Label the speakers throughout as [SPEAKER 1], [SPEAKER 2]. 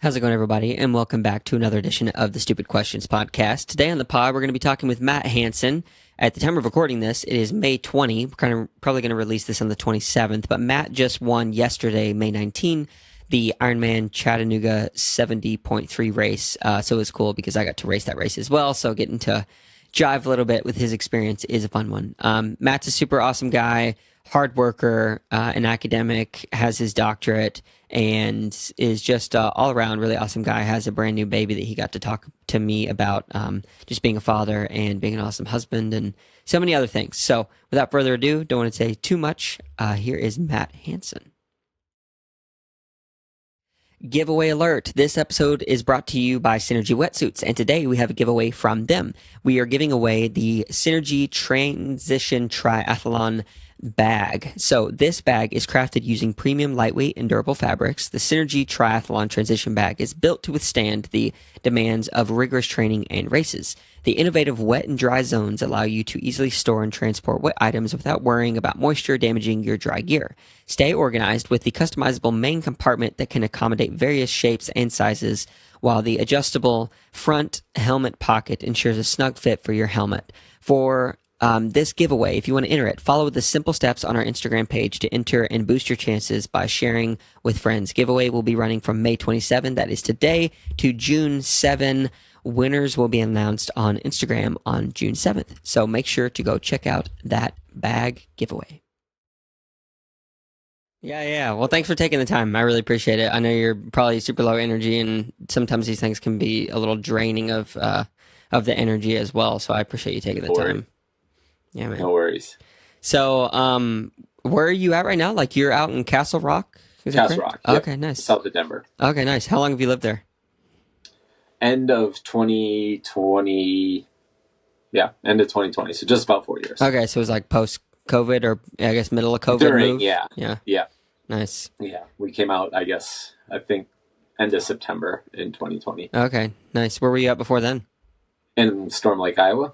[SPEAKER 1] How's it going, everybody? And welcome back to another edition of the Stupid Questions podcast. Today on the pod, we're going to be talking with Matt Hansen. At the time of recording this, it is May 20. We're probably going to release this on the 27th, but Matt just won yesterday, May 19, the Ironman Chattanooga 70.3 race. So it was cool because I got to race that race as well. So getting to jive a little bit with his experience is a fun one. Matt's a super awesome guy, hard worker, an academic, has his doctorate, and is just all around really awesome guy. Has a brand new baby that he got to talk to me about, just being a father and being an awesome husband and so many other things. So without further ado, don't want to say too much. Here is Matt Hansen. Giveaway alert. This episode is brought to you by Synergy Wetsuits, and today we have a giveaway from them. We are giving away the Synergy Transition Triathlon bag. So this bag is crafted using premium lightweight and durable fabrics. The Synergy Triathlon Transition Bag is built to withstand the demands of rigorous training and races. The innovative wet and dry zones allow you to easily store and transport wet items without worrying about moisture damaging your dry gear. Stay organized with the customizable main compartment that can accommodate various shapes and sizes, while the adjustable front helmet pocket ensures a snug fit for your helmet. For this giveaway, if you want to enter it, follow the simple steps on our Instagram page to enter and boost your chances by sharing with friends. Giveaway will be running from May 27, that is today, to June 7. Winners will be announced on Instagram on June 7th. So make sure to go check out that bag giveaway. Yeah. Well, thanks for taking the time. I really appreciate it. I know you're probably super low energy, and sometimes these things can be a little draining of the energy as well. So I appreciate you taking the time. Yeah, man.
[SPEAKER 2] No worries.
[SPEAKER 1] So, where are you at right now? Like, you're out in Castle Rock?
[SPEAKER 2] Castle Rock. Yep.
[SPEAKER 1] Okay, nice.
[SPEAKER 2] South of Denver.
[SPEAKER 1] Okay, nice. How long have you lived there?
[SPEAKER 2] End of 2020. Yeah, end of 2020. So just about 4 years.
[SPEAKER 1] Okay, so it was like post-COVID, or I guess middle of COVID
[SPEAKER 2] During,
[SPEAKER 1] move?
[SPEAKER 2] yeah.
[SPEAKER 1] Nice.
[SPEAKER 2] Yeah, we came out, I think, end of September in 2020.
[SPEAKER 1] Okay, nice. Where were you at before then?
[SPEAKER 2] In Storm Lake, Iowa.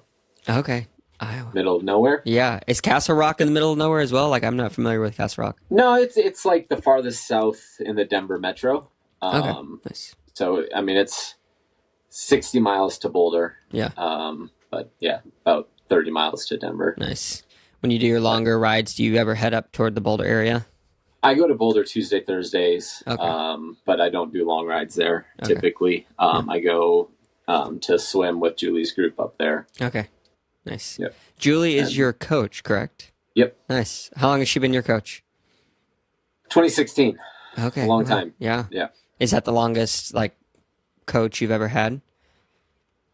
[SPEAKER 1] Okay, Iowa.
[SPEAKER 2] Middle of nowhere.
[SPEAKER 1] Yeah. Is Castle Rock in the middle of nowhere as well? Like, I'm not familiar with Castle Rock.
[SPEAKER 2] No, it's like the farthest south in the Denver metro.
[SPEAKER 1] Okay, nice.
[SPEAKER 2] So, I mean, it's 60 miles to Boulder.
[SPEAKER 1] Yeah.
[SPEAKER 2] But yeah, about 30 miles to Denver.
[SPEAKER 1] Nice. When you do your longer rides, do you ever head up toward the Boulder area?
[SPEAKER 2] I go to Boulder Tuesday, Thursdays,
[SPEAKER 1] Okay.
[SPEAKER 2] But I don't do long rides there typically. I go to swim with Julie's group up there.
[SPEAKER 1] Okay. Nice.
[SPEAKER 2] Yep.
[SPEAKER 1] Julie is your coach, correct?
[SPEAKER 2] Yep.
[SPEAKER 1] Nice. How long has she been your coach?
[SPEAKER 2] 2016.
[SPEAKER 1] Okay.
[SPEAKER 2] A long time.
[SPEAKER 1] Yeah.
[SPEAKER 2] Yeah.
[SPEAKER 1] Is that the longest, like, coach you've ever had?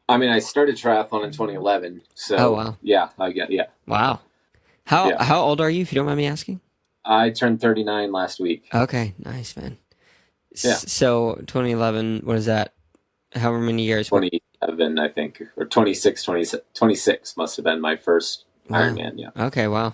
[SPEAKER 2] I mean, I started triathlon in 2011. So,
[SPEAKER 1] Oh, wow.
[SPEAKER 2] Yeah.
[SPEAKER 1] Wow. How old are you, if you don't mind me asking?
[SPEAKER 2] I turned 39 last week.
[SPEAKER 1] Okay. Nice, man.
[SPEAKER 2] Yeah.
[SPEAKER 1] So, 2011, what is that? However many years?
[SPEAKER 2] 27, I think, or 26 must have been my first Ironman. Yeah.
[SPEAKER 1] Okay, wow.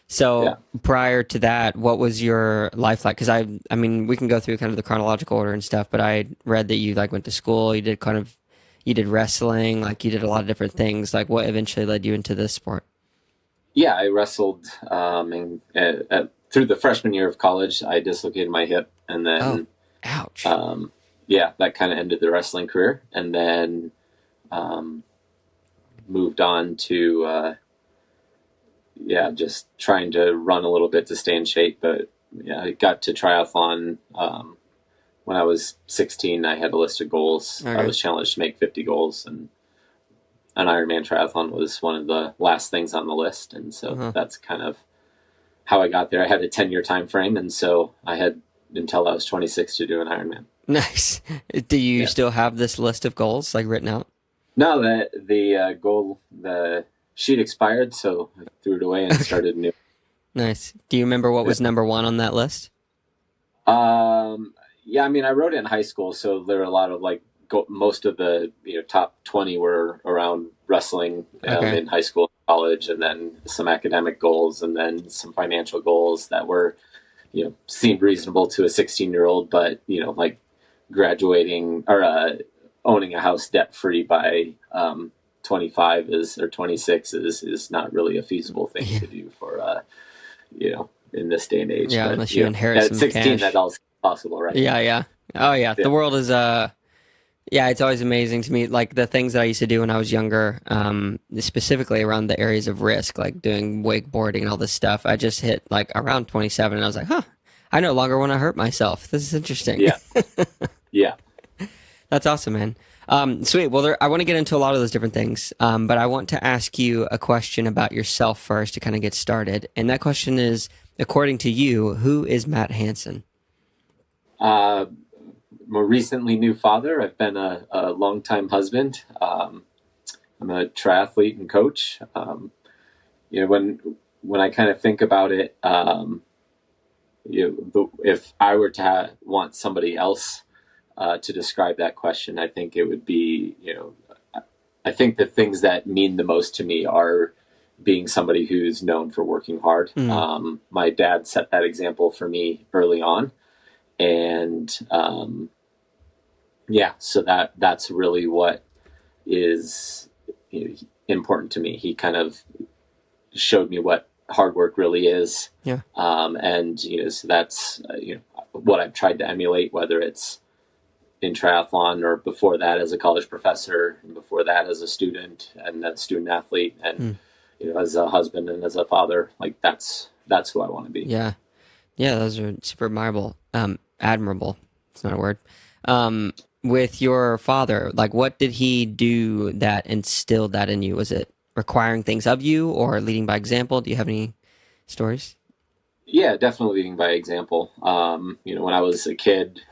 [SPEAKER 1] So prior to that, what was your life like? Because I mean, we can go through kind of the chronological order and stuff, but I read that you like went to school, you did wrestling, like you did a lot of different things. Like, what eventually led you into this sport?
[SPEAKER 2] Yeah, I wrestled through the freshman year of college. I dislocated my hip, and then
[SPEAKER 1] ouch.
[SPEAKER 2] That kind of ended the wrestling career, and then moved on to just trying to run a little bit to stay in shape. But yeah, I got to triathlon when I was 16. I had a list of goals.
[SPEAKER 1] Okay.
[SPEAKER 2] I was challenged to make 50 goals, and an Ironman triathlon was one of the last things on the list. And so that's kind of how I got there. I had a 10-year time frame, and so I had until I was 26 to do an Ironman.
[SPEAKER 1] Nice. Do you still have this list of goals like written out?
[SPEAKER 2] No, the goal, the sheet expired, so I threw it away and started new.
[SPEAKER 1] Nice. Do you remember what was number one on that list?
[SPEAKER 2] Yeah, I mean, I wrote it in high school, so there were a lot of most of the top 20 were around wrestling in high school, college, and then some academic goals, and then some financial goals that were seemed reasonable to a 16-year-old, but like graduating or owning a house debt free by 25 or 26 is not really a feasible thing to do for in this day and age.
[SPEAKER 1] Yeah,
[SPEAKER 2] but,
[SPEAKER 1] unless you inherit
[SPEAKER 2] at
[SPEAKER 1] some
[SPEAKER 2] 16,
[SPEAKER 1] cash.
[SPEAKER 2] that all possible, right?
[SPEAKER 1] Yeah. Oh yeah,
[SPEAKER 2] Yeah.
[SPEAKER 1] the world is yeah, it's always amazing to me. Like the things that I used to do when I was younger, specifically around the areas of risk, like doing wakeboarding and all this stuff. I just hit like around 27, and I was like, huh, I no longer want to hurt myself. This is interesting.
[SPEAKER 2] Yeah. Yeah.
[SPEAKER 1] That's awesome, man. Sweet. Well, I want to get into a lot of those different things, but I want to ask you a question about yourself first to kind of get started. And that question is, according to you, who is Matt Hansen?
[SPEAKER 2] Uh, More recently, new father. I've been a longtime husband. I'm a triathlete and coach. When I kind of think about it, if I were to want somebody else to describe that question, I think it would be, I think the things that mean the most to me are being somebody who's known for working hard. My dad set that example for me early on, and so that's really what is important to me. He kind of showed me what hard work really is.
[SPEAKER 1] Yeah.
[SPEAKER 2] So that's what I've tried to emulate, whether it's in triathlon or before that as a college professor, and before that as a student and a student athlete, and as a husband and as a father. Like that's who I want to be.
[SPEAKER 1] Yeah. Yeah, those are super admirable. Admirable. It's not a word. With your father, like what did he do that instilled that in you? Was it requiring things of you or leading by example? Do you have any stories?
[SPEAKER 2] Yeah, definitely leading by example. When I was a kid,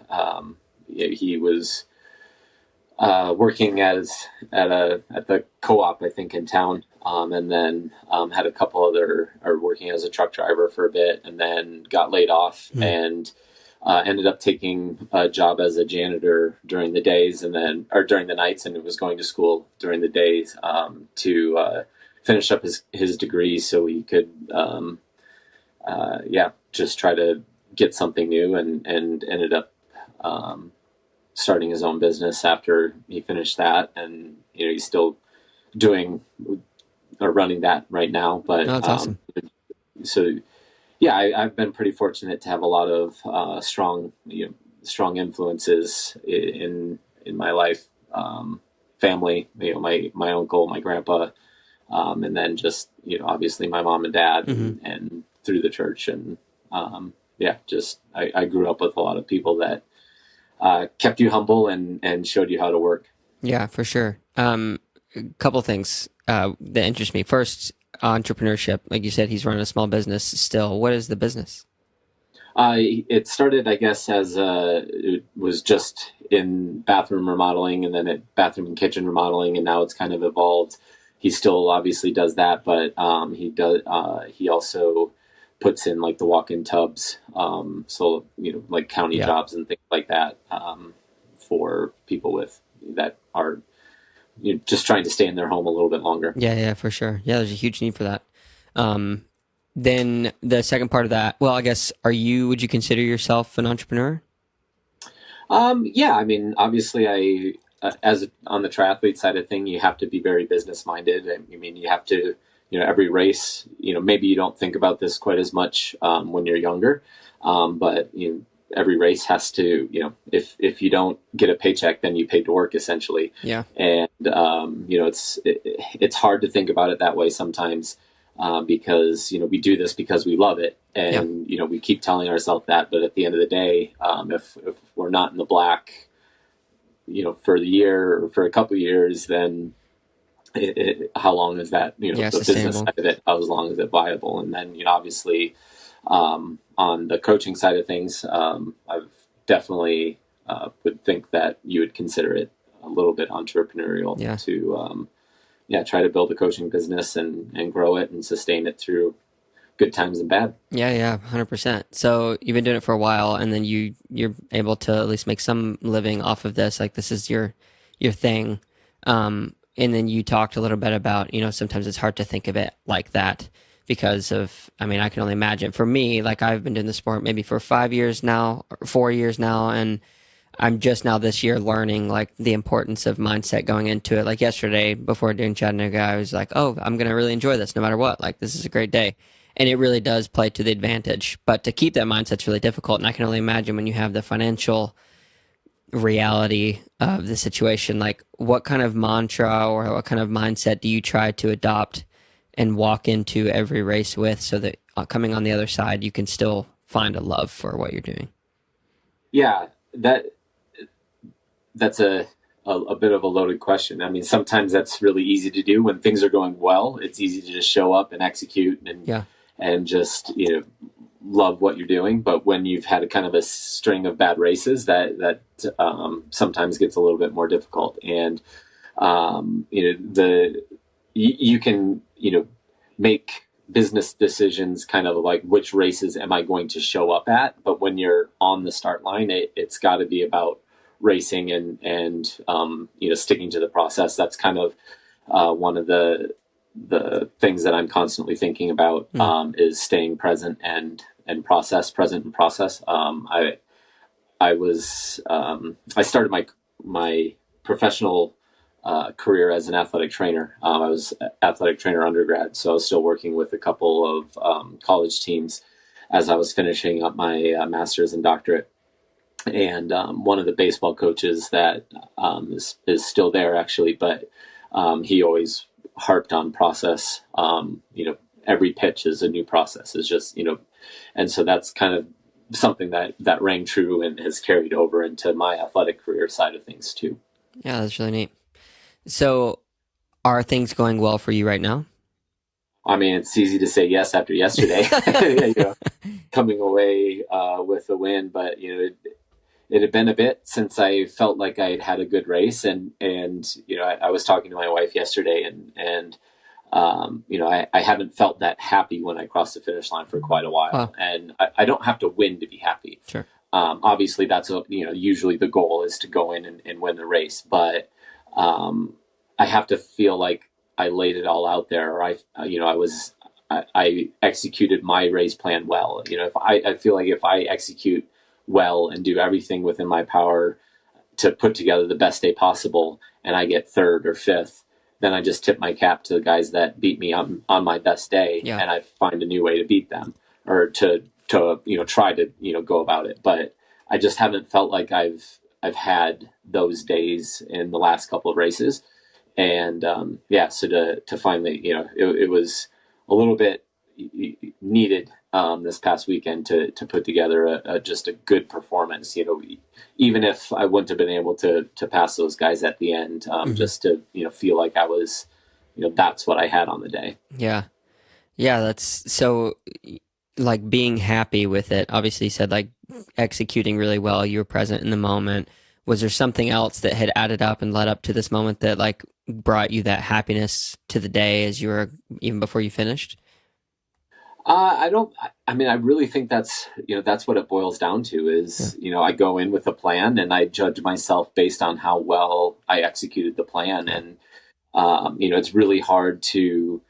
[SPEAKER 2] he was working at the co-op, I think, in town, and then had a couple or working as a truck driver for a bit, and then got laid off and ended up taking a job as a janitor during the days, or during the nights, and was going to school during the days to finish up his degree so he could just try to get something new, and ended up starting his own business after he finished that, and he's still doing or running that right now. But
[SPEAKER 1] that's awesome.
[SPEAKER 2] So yeah, I've been pretty fortunate to have a lot of strong influences in my life. Family, my uncle, my grandpa, and then just obviously my mom and dad, and through the church, and I grew up with a lot of people that kept you humble and showed you how to work.
[SPEAKER 1] Yeah, for sure. A couple things that interest me. First, entrepreneurship. Like you said, he's running a small business still. What is the business?
[SPEAKER 2] It started, I guess, as it was just in bathroom remodeling, and then bathroom and kitchen remodeling, and now it's kind of evolved. He still obviously does that, but he also puts in like the walk-in tubs, so like county jobs and things like that, for people that are just trying to stay in their home a little bit longer.
[SPEAKER 1] Yeah, for sure. Yeah, there's a huge need for that. Then the second part of that, well, I guess, would you consider yourself an entrepreneur?
[SPEAKER 2] Yeah, I mean, obviously on the triathlete side of thing, you have to be very business minded. I mean, you have to, every race, maybe you don't think about this quite as much when you're younger, but every race has to, if you don't get a paycheck, then you pay to work, essentially.
[SPEAKER 1] Yeah.
[SPEAKER 2] And it's hard to think about it that way sometimes, because we do this because we love it, and we keep telling ourselves that. But at the end of the day, if we're not in the black, for the year or for a couple of years, then how long is that? The business side of it, how long is it viable? And then obviously, on the coaching side of things, I've definitely would think that you would consider it a little bit entrepreneurial to try to build a coaching business and grow it and sustain it through good times and bad.
[SPEAKER 1] Yeah, 100%. So you've been doing it for a while, and then you're able to at least make some living off of this. Like this is your thing. And then you talked a little bit about, sometimes it's hard to think of it like that because of, I mean, I can only imagine. For me, like I've been doing the sport maybe for 5 years now, or 4 years now, and I'm just now this year learning like the importance of mindset going into it. Like yesterday before doing Chattanooga, I was like, oh, I'm going to really enjoy this no matter what. Like this is a great day. And it really does play to the advantage. But to keep that mindset's really difficult. And I can only imagine when you have the financial reality of the situation, like what kind of mantra or what kind of mindset do you try to adopt and walk into every race with, so that coming on the other side, you can still find a love for what you're doing?
[SPEAKER 2] Yeah, that's a bit of a loaded question. I mean, sometimes that's really easy to do when things are going well. It's easy to just show up and execute and just, love what you're doing. But when you've had a kind of a string of bad races, that sometimes gets a little bit more difficult. And you can make business decisions kind of like, which races am I going to show up at? But when you're on the start line, it's got to be about racing and sticking to the process. That's kind of one of the things that I'm constantly thinking about, is staying present and present and process. I started my professional career as an athletic trainer. I was athletic trainer undergrad, so I was still working with a couple of college teams as I was finishing up my master's and doctorate. And one of the baseball coaches that is still there, actually, but he always harped on process. Every pitch is a new process. It's just, and so that's kind of something that rang true and has carried over into my athletic career side of things too.
[SPEAKER 1] Yeah, that's really neat. So are things going well for you right now?
[SPEAKER 2] I mean, it's easy to say yes after yesterday, coming away with a win, but it had been a bit since I felt like I had had a good race, and I was talking to my wife yesterday, and I haven't felt that happy when I crossed the finish line for quite a while.
[SPEAKER 1] Wow.
[SPEAKER 2] And I don't have to win to be happy.
[SPEAKER 1] Sure.
[SPEAKER 2] Obviously, that's usually the goal is to go in and win the race, but I have to feel like I laid it all out there, or I executed my race plan well. If I feel like if I execute well and do everything within my power to put together the best day possible, and I get third or fifth, then I just tip my cap to the guys that beat me on my best day, and I find a new way to beat them, or to try to go about it. But I just haven't felt like I've had those days in the last couple of races, and so to finally, it was a little bit needed this past weekend to put together just a good performance. Even if I wouldn't have been able to pass those guys at the end, just to feel like I was, that's what I had on the day.
[SPEAKER 1] Yeah, that's so, like, being happy with it. Obviously, you said like executing really well. You were present in the moment. Was there something else that had added up and led up to this moment that like brought you that happiness to the day as you were, even before you finished?
[SPEAKER 2] I really think that's what it boils down to is, I go in with a plan and I judge myself based on how well I executed the plan. And, it's really hard to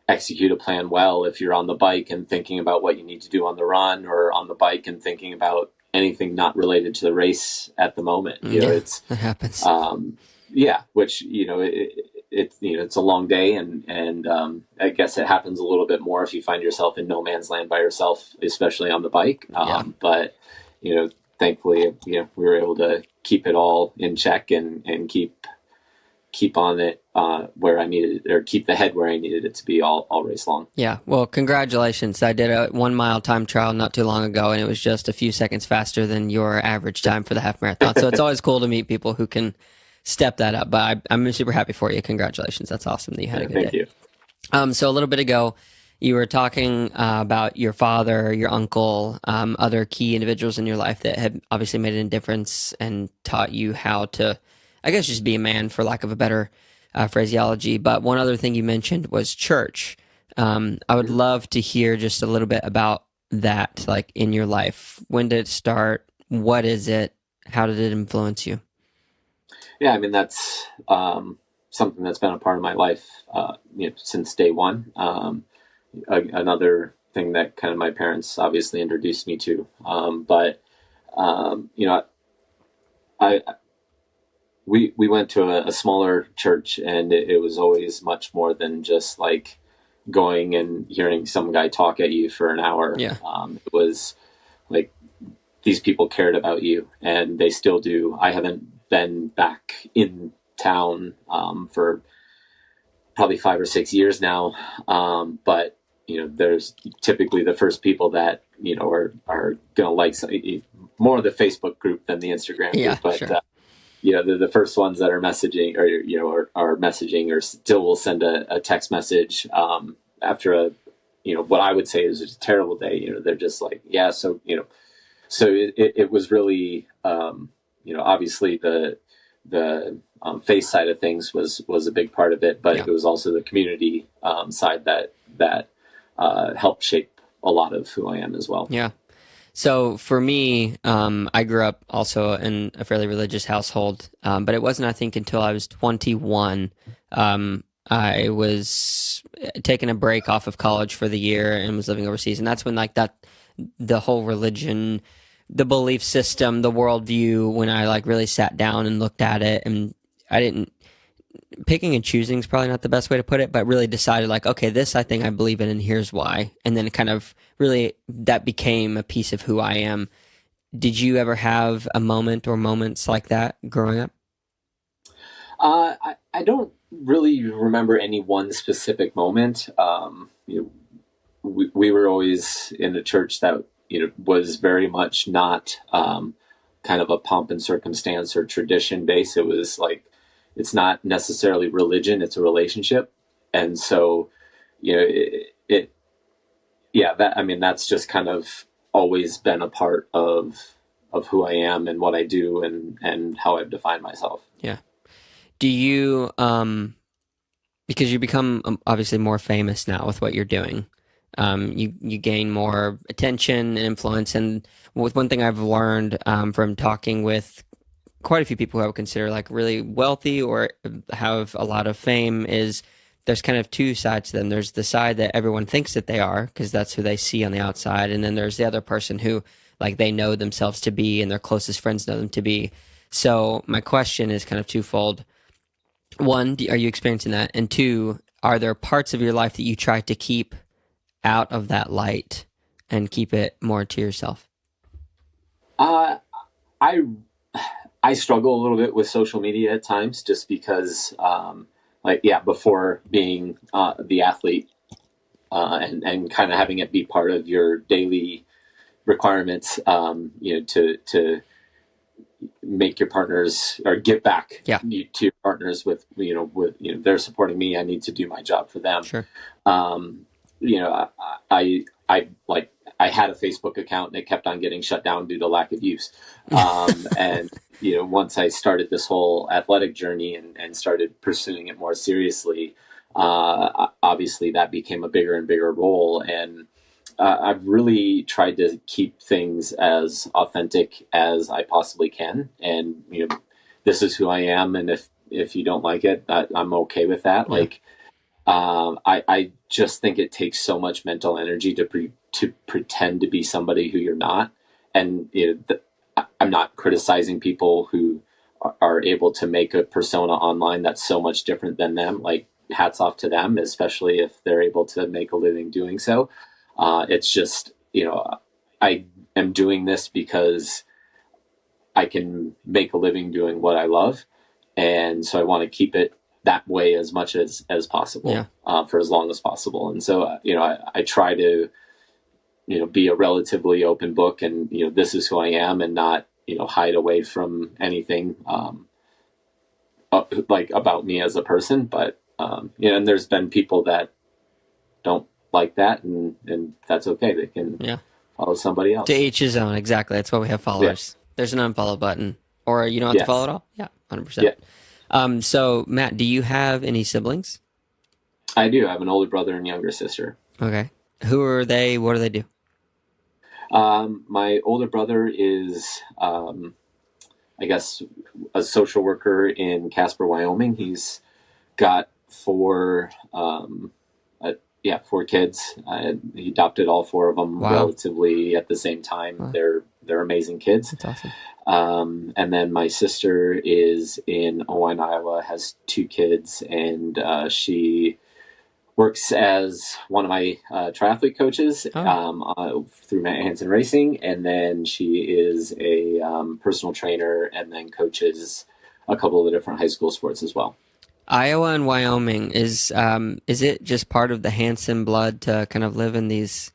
[SPEAKER 2] execute a plan well if you're on the bike and thinking about what you need to do on the run, or on the bike and thinking about anything not related to the race at the moment.
[SPEAKER 1] That happens.
[SPEAKER 2] Which, it's a long day, and I guess it happens a little bit more if you find yourself in no man's land by yourself, especially on the bike. But thankfully, we were able to keep it all in check and keep on it where I needed it, or keep the head where I needed it to be all race long.
[SPEAKER 1] Yeah. Well, congratulations. I did a 1 mile time trial not too long ago, and it was just a few seconds faster than your average time for the half marathon. So it's always cool to meet people who can step that up. But I'm super happy for you. Congratulations. That's awesome that you had a good day.
[SPEAKER 2] Thank you.
[SPEAKER 1] So a little bit ago, you were talking about your father, your uncle, other key individuals in your life that had obviously made a difference and taught you how to, I guess, just be a man, for lack of a better phraseology. But one other thing you mentioned was church. I would love to hear just a little bit about that, like in your life. When did it start? What is it? How did it influence you?
[SPEAKER 2] Yeah, I mean, that's something that's been a part of my life since day one. Another thing that kind of my parents obviously introduced me to. We went to a smaller church, and it was always much more than just like going and hearing some guy talk at you for an hour.
[SPEAKER 1] Yeah.
[SPEAKER 2] It was like these people cared about you, and they still do. I haven't been back in town for probably 5 or 6 years now, but there's typically the first people that are gonna like more of the Facebook group than the Instagram group, but
[SPEAKER 1] sure.
[SPEAKER 2] They're the first ones that are messaging, or are messaging, or still will send a text message after what I would say is a terrible day. They're just like, yeah, so so it was really obviously the face side of things was a big part of it, but it was also the community side that helped shape a lot of who I am as well.
[SPEAKER 1] Yeah. So for me, I grew up also in a fairly religious household, but it wasn't, I think, until I was 21. I was taking a break off of college for the year and was living overseas, and that's when the whole religion, the belief system, the worldview, when I really sat down and looked at it, and I didn't. Picking and choosing is probably not the best way to put it, but really decided okay, this I think I believe in, and here's why. And then it kind of really, that became a piece of who I am. Did you ever have a moment or moments like that growing up?
[SPEAKER 2] I don't really remember any one specific moment. We were always in a church that was very much not kind of a pomp and circumstance or tradition based. It was it's not necessarily religion; it's a relationship, and so that's just kind of always been a part of who I am and what I do and how I've defined myself.
[SPEAKER 1] Yeah. Do you because you become obviously more famous now with what you're doing? You gain more attention and influence, and with one thing I've learned from talking with quite a few people who I would consider really wealthy or have a lot of fame is there's kind of two sides to them. There's the side that everyone thinks that they are because that's who they see on the outside, and then there's the other person who they know themselves to be and their closest friends know them to be. So my question is kind of twofold. One, are you experiencing that? And two, are there parts of your life that you try to keep out of that light and keep it more to yourself?
[SPEAKER 2] I I struggle a little bit with social media at times, just because, before being the athlete and kind of having it be part of your daily requirements, to make your partners or give back to your partners with they're supporting me. I need to do my job for them.
[SPEAKER 1] Sure.
[SPEAKER 2] I had a Facebook account and it kept on getting shut down due to lack of use. And once I started this whole athletic journey and started pursuing it more seriously, obviously that became a bigger and bigger role. And I've really tried to keep things as authentic as I possibly can. And, this is who I am. And if you don't like it, I'm okay with that. Yeah. I just think it takes so much mental energy to pretend to be somebody who you're not. And, I'm not criticizing people who are able to make a persona online that's so much different than them. Hats off to them, especially if they're able to make a living doing so. It's just, I am doing this because I can make a living doing what I love. And so I want to keep it that way as much as possible, for as long as possible. And so, I try to, be a relatively open book and, this is who I am, and not, hide away from anything, about me as a person. But, and there's been people that don't like that, and that's okay. They can follow somebody else.
[SPEAKER 1] To each his own. Exactly. That's why we have followers. Yeah. There's an unfollow button, or you don't have to follow at all. Yeah, 100%. Yeah. So Matt, do you have any siblings?
[SPEAKER 2] I do. I have an older brother and younger sister.
[SPEAKER 1] Okay. Who are they? What do they do?
[SPEAKER 2] My older brother is, I guess, a social worker in Casper, Wyoming. He's got four kids. He adopted all four of them relatively at the same time. Wow. They're amazing kids.
[SPEAKER 1] That's awesome.
[SPEAKER 2] And then my sister is in Owine, Iowa, has two kids, and she works as one of my triathlete coaches through Hansen Racing, and then she is a personal trainer, and then coaches a couple of the different high school sports as well.
[SPEAKER 1] Iowa and Wyoming is it just part of the Hanson blood to kind of live in these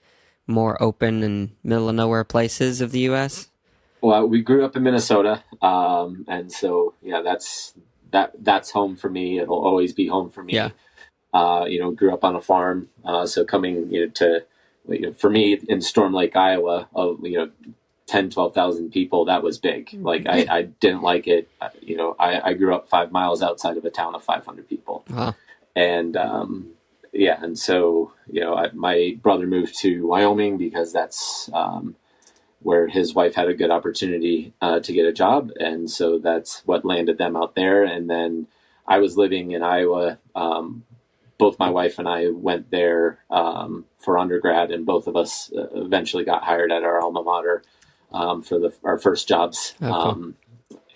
[SPEAKER 1] more open and middle of nowhere places of the U.S.?
[SPEAKER 2] Well, we grew up in Minnesota, and so yeah, that's home for me. It'll always be home for me.
[SPEAKER 1] Yeah.
[SPEAKER 2] Grew up on a farm, so coming for me in Storm Lake, Iowa, 10,000-12,000 people, that was big. Like I didn't like it. I grew up 5 miles outside of a town of 500 people.
[SPEAKER 1] Wow.
[SPEAKER 2] And and so my brother moved to Wyoming because that's where his wife had a good opportunity to get a job, and so that's what landed them out there. And then I was living in Iowa. Both my wife and I went there for undergrad, and both of us eventually got hired at our alma mater for our first jobs.
[SPEAKER 1] Oh,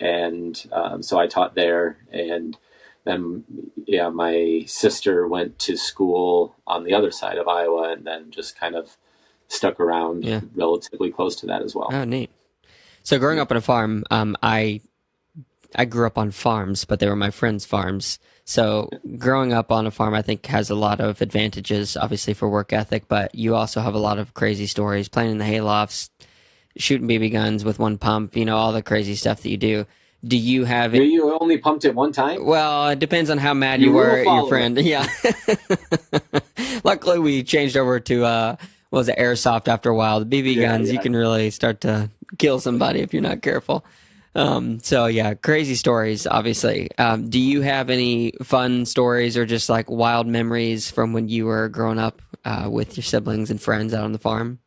[SPEAKER 2] cool. So I taught there, and then my sister went to school on the other side of Iowa, and then just kind of stuck around relatively close to that as well.
[SPEAKER 1] Oh, neat. So growing up on a farm, I grew up on farms, but they were my friends' farms. So growing up on a farm, I think, has a lot of advantages, obviously, for work ethic, but you also have a lot of crazy stories, playing in the haylofts, shooting BB guns with one pump, all the crazy stuff that you do. Do you have it?
[SPEAKER 2] You only pumped it one time?
[SPEAKER 1] Well, it depends on how mad you were at your friend. Yeah. Luckily, we changed over to, what was it, airsoft after a while. The BB guns, you can really start to kill somebody if you're not careful. So yeah, crazy stories, obviously. Do you have any fun stories or just like wild memories from when you were growing up with your siblings and friends out on the farm?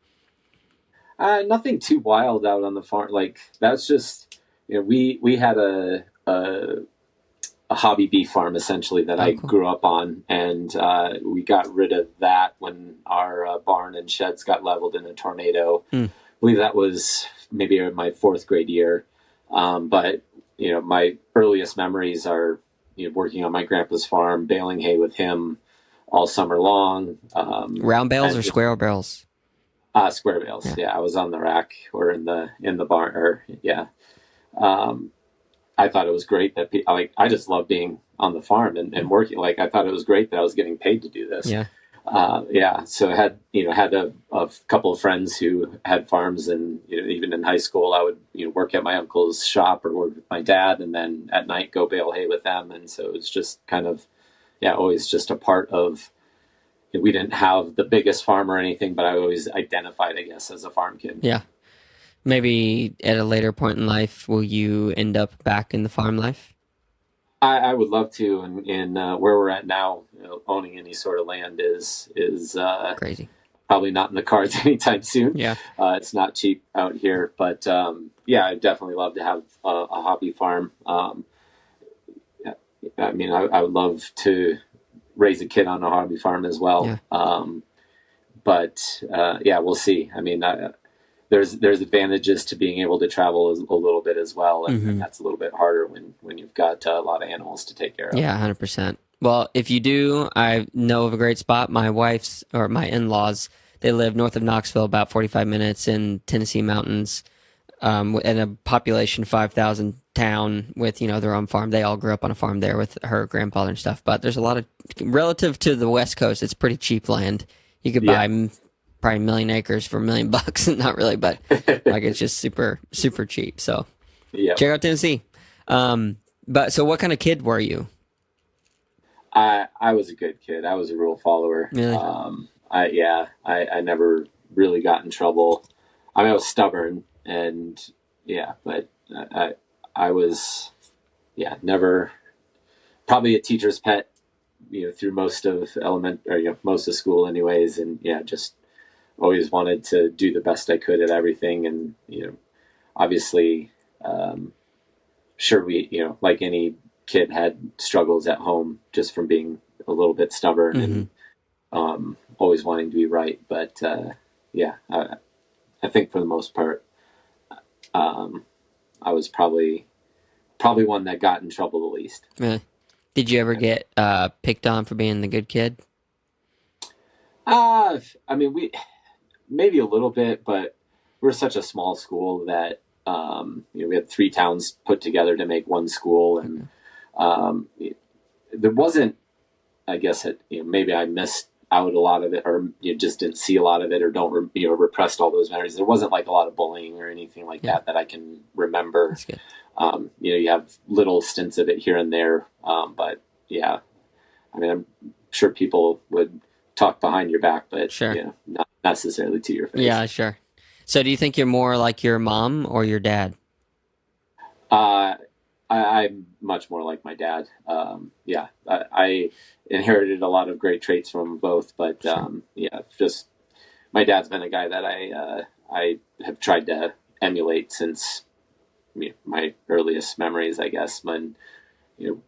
[SPEAKER 2] Nothing too wild out on the farm. Like that's just, we had a hobby bee farm essentially that I grew up on, and we got rid of that when our barn and sheds got leveled in a tornado. I believe that was maybe my 4th grade year. But my earliest memories are working on my grandpa's farm, baling hay with him all summer long.
[SPEAKER 1] Round bales or square bales?
[SPEAKER 2] Square bales. Yeah. I was on the rack or in the barn. I thought it was great that I just love being on the farm and working. Like I thought it was great that I was getting paid to do this.
[SPEAKER 1] Yeah.
[SPEAKER 2] So I had a couple of friends who had farms, and even in high school I would work at my uncle's shop or work with my dad, and then at night go bale hay with them. And so it's just kind of always just a part of. We didn't have the biggest farm or anything, but I always identified, I guess, as a farm kid.
[SPEAKER 1] Yeah. Maybe at a later point in life, will you end up back in the farm life?
[SPEAKER 2] I would love to, and where we're at now, owning any sort of land is
[SPEAKER 1] crazy.
[SPEAKER 2] Probably not in the cards anytime soon.
[SPEAKER 1] Yeah,
[SPEAKER 2] it's not cheap out here, but I'd definitely love to have a hobby farm. I would love to raise a kid on a hobby farm as well. Yeah. We'll see. I mean, there's advantages to being able to travel a little bit as well, and that's a little bit harder when you've got a lot of animals to take care of.
[SPEAKER 1] Yeah, 100%. Well, if you do, I know of a great spot. My wife's or my in-laws, they live north of Knoxville, about 45 minutes in Tennessee mountains, in a population 5,000 town with their own farm. They all grew up on a farm there with her grandfather and stuff. But there's a lot of, relative to the West Coast, it's pretty cheap land. You could buy probably 1 million acres for $1 million. Not really, but like it's just super, super cheap. So check out Tennessee. But so what kind of kid were you?
[SPEAKER 2] I was a good kid. I was a rule follower.
[SPEAKER 1] Really?
[SPEAKER 2] I never really got in trouble. I mean, I was stubborn, and but I was never probably a teacher's pet, through most of most of school anyways. And just always wanted to do the best I could at everything. And, obviously, sure we, like any kid, had struggles at home just from being a little bit stubborn and always wanting to be right. But I think for the most part, I was probably one that got in trouble the least.
[SPEAKER 1] Really? Did you ever get picked on for being the good kid?
[SPEAKER 2] I mean, we maybe a little bit, but we're such a small school that we had 3 towns put together to make one school, and um, there wasn't. I guess maybe I missed out a lot of it, or just didn't see a lot of it, or don't repressed all those memories. There wasn't like a lot of bullying or anything like that I can remember.
[SPEAKER 1] That's good.
[SPEAKER 2] You have little stints of it here and there, but yeah, I mean, I'm sure people would talk behind your back, but
[SPEAKER 1] Sure.
[SPEAKER 2] not necessarily to your face.
[SPEAKER 1] Yeah, sure. So do you think you're more like your mom or your dad?
[SPEAKER 2] Uh, I'm much more like my dad. I inherited a lot of great traits from both, but
[SPEAKER 1] Sure.
[SPEAKER 2] just my dad's been a guy that I have tried to emulate since my earliest memories, I guess. When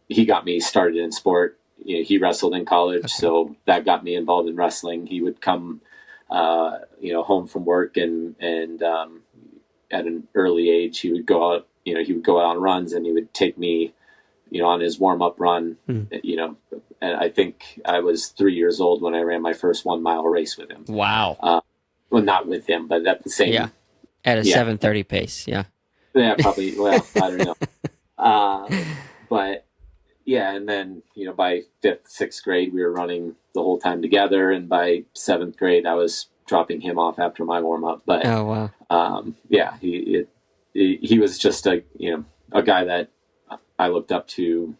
[SPEAKER 2] he got me started in sport. He wrestled in college, so that got me involved in wrestling. He would come, home from work, and at an early age, he would go out. He would go out on runs, and he would take me, on his warm up run. And I think I was 3 years old when I ran my first 1 mile race with him.
[SPEAKER 1] Wow.
[SPEAKER 2] Well, not with him, but at the same.
[SPEAKER 1] Yeah. At a 7:30 pace. Yeah.
[SPEAKER 2] Yeah, probably. Well, I don't know. But yeah, and then by 5th, 6th grade, we were running the whole time together, and by 7th grade, I was dropping him off after my warm up. But
[SPEAKER 1] oh wow.
[SPEAKER 2] he was just a guy that I looked up to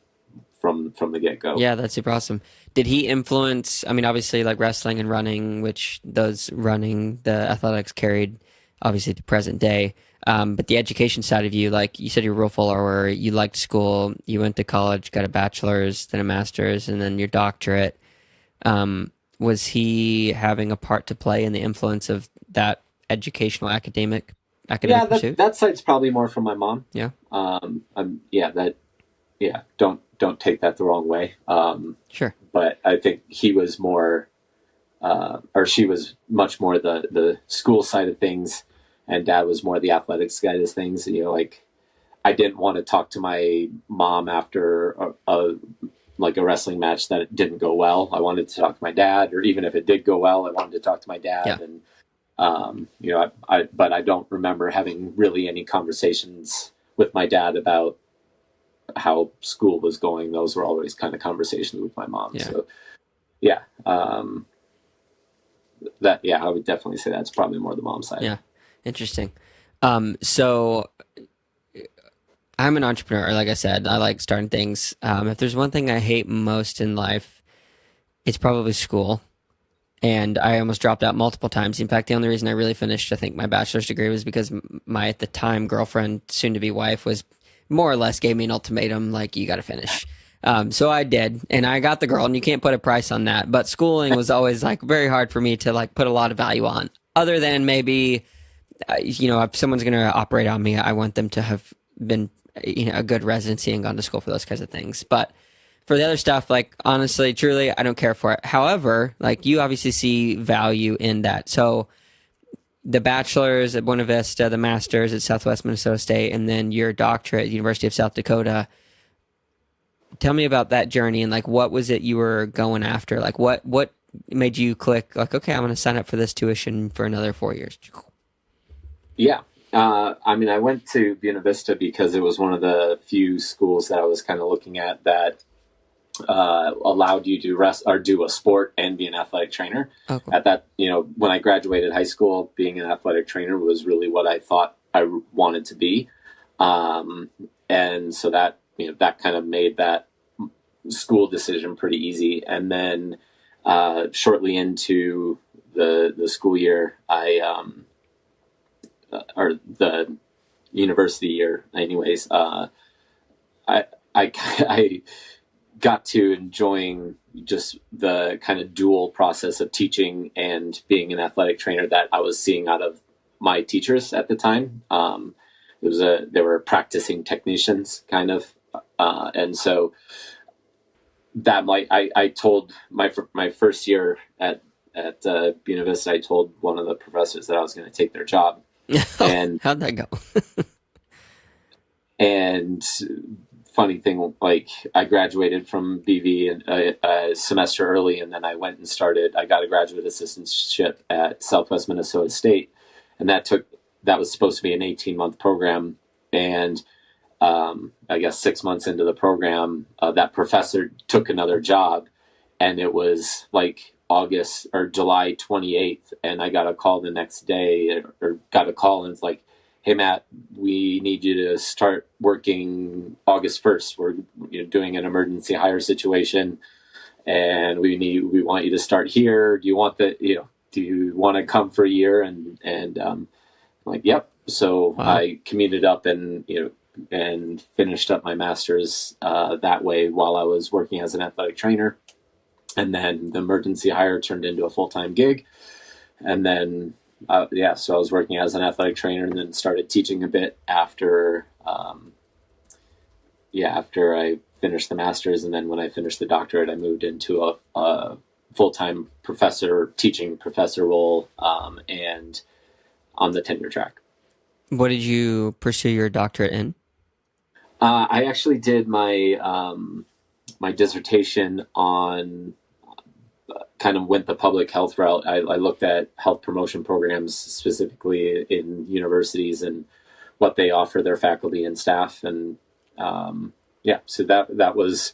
[SPEAKER 2] from the get go.
[SPEAKER 1] Yeah, that's super awesome. Did he influence? I mean, obviously, like wrestling and running, which those running, the athletics carried, obviously to present day. But the education side of you, like you said, you're a real follower. You liked school. You went to college, got a bachelor's, then a master's, and then your doctorate. Was he having a part to play in the influence of that educational academic pursuit?
[SPEAKER 2] That side's probably more from my mom.
[SPEAKER 1] Yeah.
[SPEAKER 2] Don't take that the wrong way.
[SPEAKER 1] Sure.
[SPEAKER 2] But I think he was more, or she was much more the school side of things, and dad was more the athletics side of things. Like I didn't want to talk to my mom after a wrestling match that didn't go well. I wanted to talk to my dad, or even if it did go well, I wanted to talk to my dad.
[SPEAKER 1] Yeah.
[SPEAKER 2] And but I don't remember having really any conversations with my dad about how school was going. Those were always kind of conversations with my mom.
[SPEAKER 1] Yeah.
[SPEAKER 2] So I would definitely say that's probably more the mom side.
[SPEAKER 1] Yeah. Interesting. So I'm an entrepreneur. Like I said, I like starting things. If there's one thing I hate most in life, it's probably school. And I almost dropped out multiple times. In fact, the only reason I really finished, I think, my bachelor's degree was because my, at the time, girlfriend, soon to be wife, was more or less gave me an ultimatum, like, you got to finish. So I did, and I got the girl, and you can't put a price on that. But schooling was always like very hard for me to like put a lot of value on, other than maybe, if someone's going to operate on me, I want them to have been, a good residency and gone to school for those kinds of things. But for the other stuff, like, honestly, truly, I don't care for it. However, like, you obviously see value in that. So the bachelor's at Buena Vista, the master's at Southwest Minnesota State, and then your doctorate at University of South Dakota. Tell me about that journey, and like, what was it you were going after? Like, what made you click, like, okay, I'm going to sign up for this tuition for another 4 years?
[SPEAKER 2] Yeah. I went to Buena Vista because it was one of the few schools that I was kind of looking at that allowed you to rest or do a sport and be an athletic trainer. Oh, cool. At that, when I graduated high school, being an athletic trainer was really what I thought I wanted to be. And so that, that kind of made that school decision pretty easy. And then shortly into the school year, or the university year anyways, I got to enjoying just the kind of dual process of teaching and being an athletic trainer that I was seeing out of my teachers at the time. They were practicing technicians kind of. And so that I told my first year at Buena Vista, I told one of the professors that I was going to take their job. And
[SPEAKER 1] how'd that go?
[SPEAKER 2] And funny thing, like I graduated from BV a semester early, and then I went and I got a graduate assistantship at Southwest Minnesota State, and that was supposed to be an 18-month program. And I guess 6 months into the program, that professor took another job, and it was like August or July 28th. And I got a call the next day, or got a call, and it's like, hey, Matt, we need you to start working August 1st. We're doing an emergency hire situation, and we want you to start here. Do you want to come for a year? And I'm like, yep. So wow. I commuted up and finished up my master's that way while I was working as an athletic trainer. And then the emergency hire turned into a full-time gig. And then, so I was working as an athletic trainer, and then started teaching a bit after I finished the master's. And then when I finished the doctorate, I moved into a full-time teaching professor role, and on the tenure track.
[SPEAKER 1] What did you pursue your doctorate in?
[SPEAKER 2] I actually did my my dissertation on kind of went the public health route. I looked at health promotion programs specifically in universities and what they offer their faculty and staff. And so that was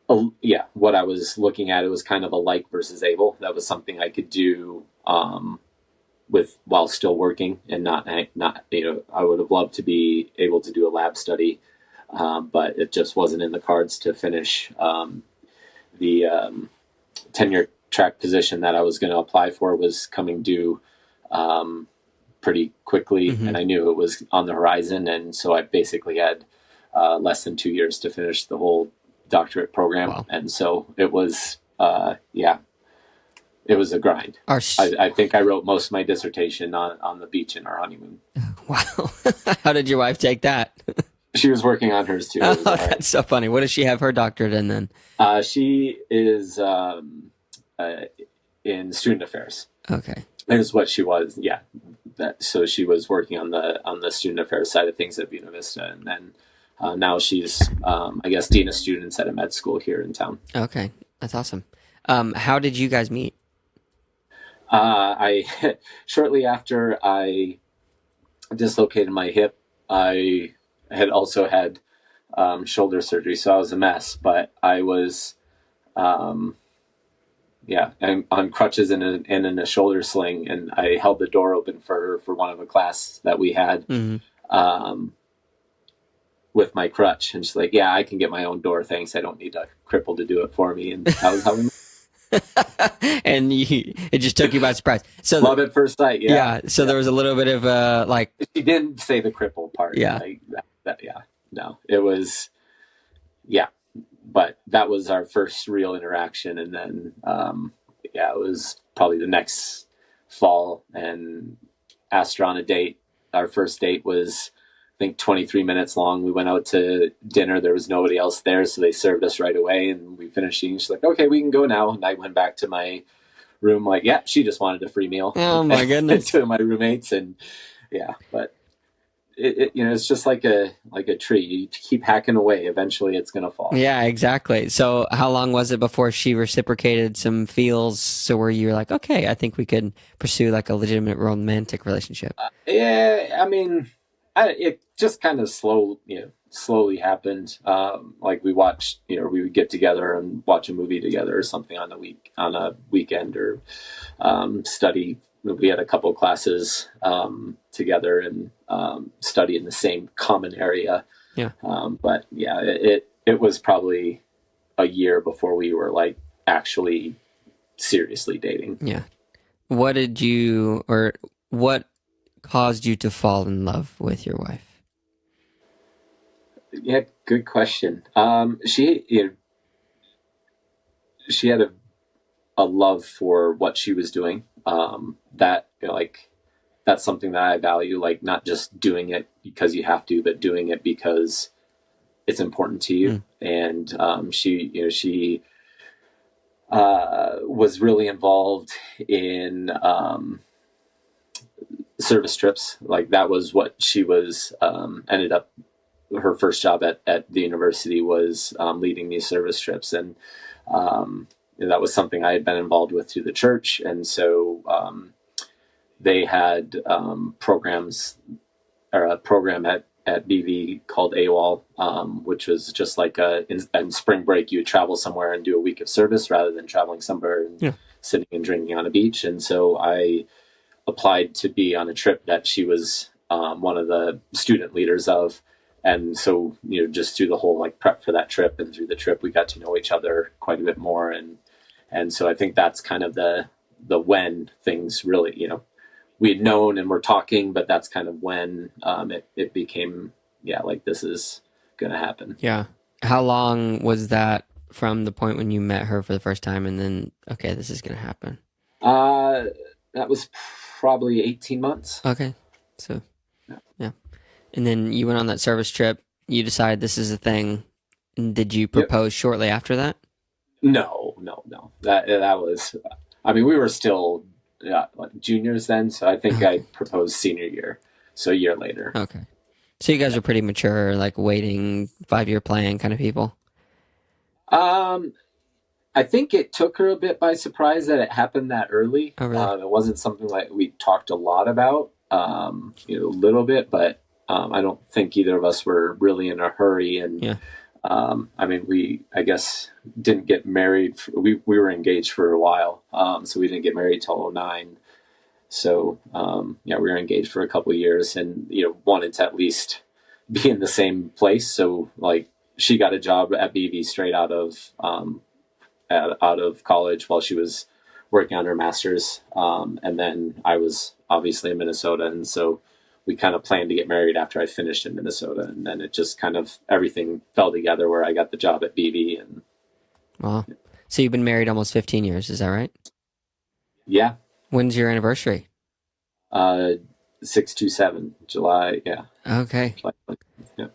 [SPEAKER 2] what I was looking at. It was kind of a like versus able. That was something I could do while still working, and not I would have loved to be able to do a lab study, but it just wasn't in the cards to finish the tenure track position that I was going to apply for was coming due pretty quickly. Mm-hmm. And I knew it was on the horizon. And so I basically had less than 2 years to finish the whole doctorate program. Wow. And so it was, it was a grind. I think I wrote most of my dissertation on the beach in our honeymoon.
[SPEAKER 1] Wow. How did your wife take that?
[SPEAKER 2] She was working on hers too.
[SPEAKER 1] That's right. So funny. What does she have her doctorate in then?
[SPEAKER 2] She is in student affairs.
[SPEAKER 1] Okay.
[SPEAKER 2] That is what she was. Yeah. So she was working on the student affairs side of things at Buena Vista, and then now she's I guess dean of students at a med school here in town.
[SPEAKER 1] Okay, that's awesome. How did you guys meet?
[SPEAKER 2] I shortly after I dislocated my hip, I had also had shoulder surgery, so I was a mess. But I was, and on crutches and in a shoulder sling, and I held the door open for her for one of a class that we had, with my crutch, and she's like, "Yeah, I can get my own door, thanks. I don't need a cripple to do it for me." And that was how we met.
[SPEAKER 1] And it just took you by surprise. So
[SPEAKER 2] love at first sight. Yeah.
[SPEAKER 1] So there was a little bit of like.
[SPEAKER 2] She didn't say the cripple part.
[SPEAKER 1] Yeah.
[SPEAKER 2] No, it was. Yeah, but that was our first real interaction, and then it was probably the next fall, and asked her on a date. Our first date was, I think, 23 minutes long. We went out to dinner. There was nobody else there, so they served us right away, and we finished eating. She's like, "Okay, we can go now." And I went back to my room like, yeah, she just wanted a free meal.
[SPEAKER 1] Oh my goodness.
[SPEAKER 2] To my roommates, and but it's just like a tree. You keep hacking away. Eventually it's going to fall.
[SPEAKER 1] Yeah, exactly. So how long was it before she reciprocated some feels? So where you're like, okay, I think we could pursue like a legitimate romantic relationship.
[SPEAKER 2] I mean, it just kind of slowly happened. Like we watched, we would get together and watch a movie together or something on a weekend, or study. We had a couple of classes together and study in the same common area.
[SPEAKER 1] Yeah.
[SPEAKER 2] But yeah, it was probably a year before we were like actually seriously dating.
[SPEAKER 1] Yeah. What caused you to fall in love with your wife?
[SPEAKER 2] Yeah, good question. She had a love for what she was doing. That that's something that I value, like not just doing it because you have to, but doing it because it's important to you. And she was really involved in service trips. Like that was what she was ended up her first job at the university was leading these service trips. And that was something I had been involved with through the church. And so they had programs, or a program at BV called AWOL, which was just like in spring break, you would travel somewhere and do a week of service rather than traveling somewhere and sitting and drinking on a beach. And so I applied to be on a trip that she was one of the student leaders of. And so, just through the whole like prep for that trip and through the trip, we got to know each other quite a bit more. And so I think that's kind of the when things really, we had known and we're talking, but that's kind of when it became, like this is going to happen.
[SPEAKER 1] Yeah. How long was that from the point when you met her for the first time and then, okay, this is going to happen?
[SPEAKER 2] That was probably 18 months.
[SPEAKER 1] Okay. So, yeah. And then you went on that service trip. You decided this is a thing. Did you propose shortly after that?
[SPEAKER 2] No. That was, we were still like juniors then. So I think I proposed senior year. So a year later.
[SPEAKER 1] Okay. So you guys are pretty mature, like waiting 5-year plan kind of people.
[SPEAKER 2] I think it took her a bit by surprise that it happened that early.
[SPEAKER 1] Oh, really?
[SPEAKER 2] It wasn't something like we talked a lot about, a little bit, but I don't think either of us were really in a hurry. And we, I guess, didn't get married. We were engaged for a while, so we didn't get married till 2009. So we were engaged for a couple of years, and wanted to at least be in the same place. So like she got a job at BV straight out of college while she was working on her master's, and then I was obviously in Minnesota, and so we kind of planned to get married after I finished in Minnesota, and then it just kind of everything fell together where I got the job at BV. And
[SPEAKER 1] wow, so you've been married almost 15 years, is that right?
[SPEAKER 2] Yeah.
[SPEAKER 1] When's your anniversary?
[SPEAKER 2] 6/27, July. Yeah.
[SPEAKER 1] Okay.
[SPEAKER 2] July, yeah.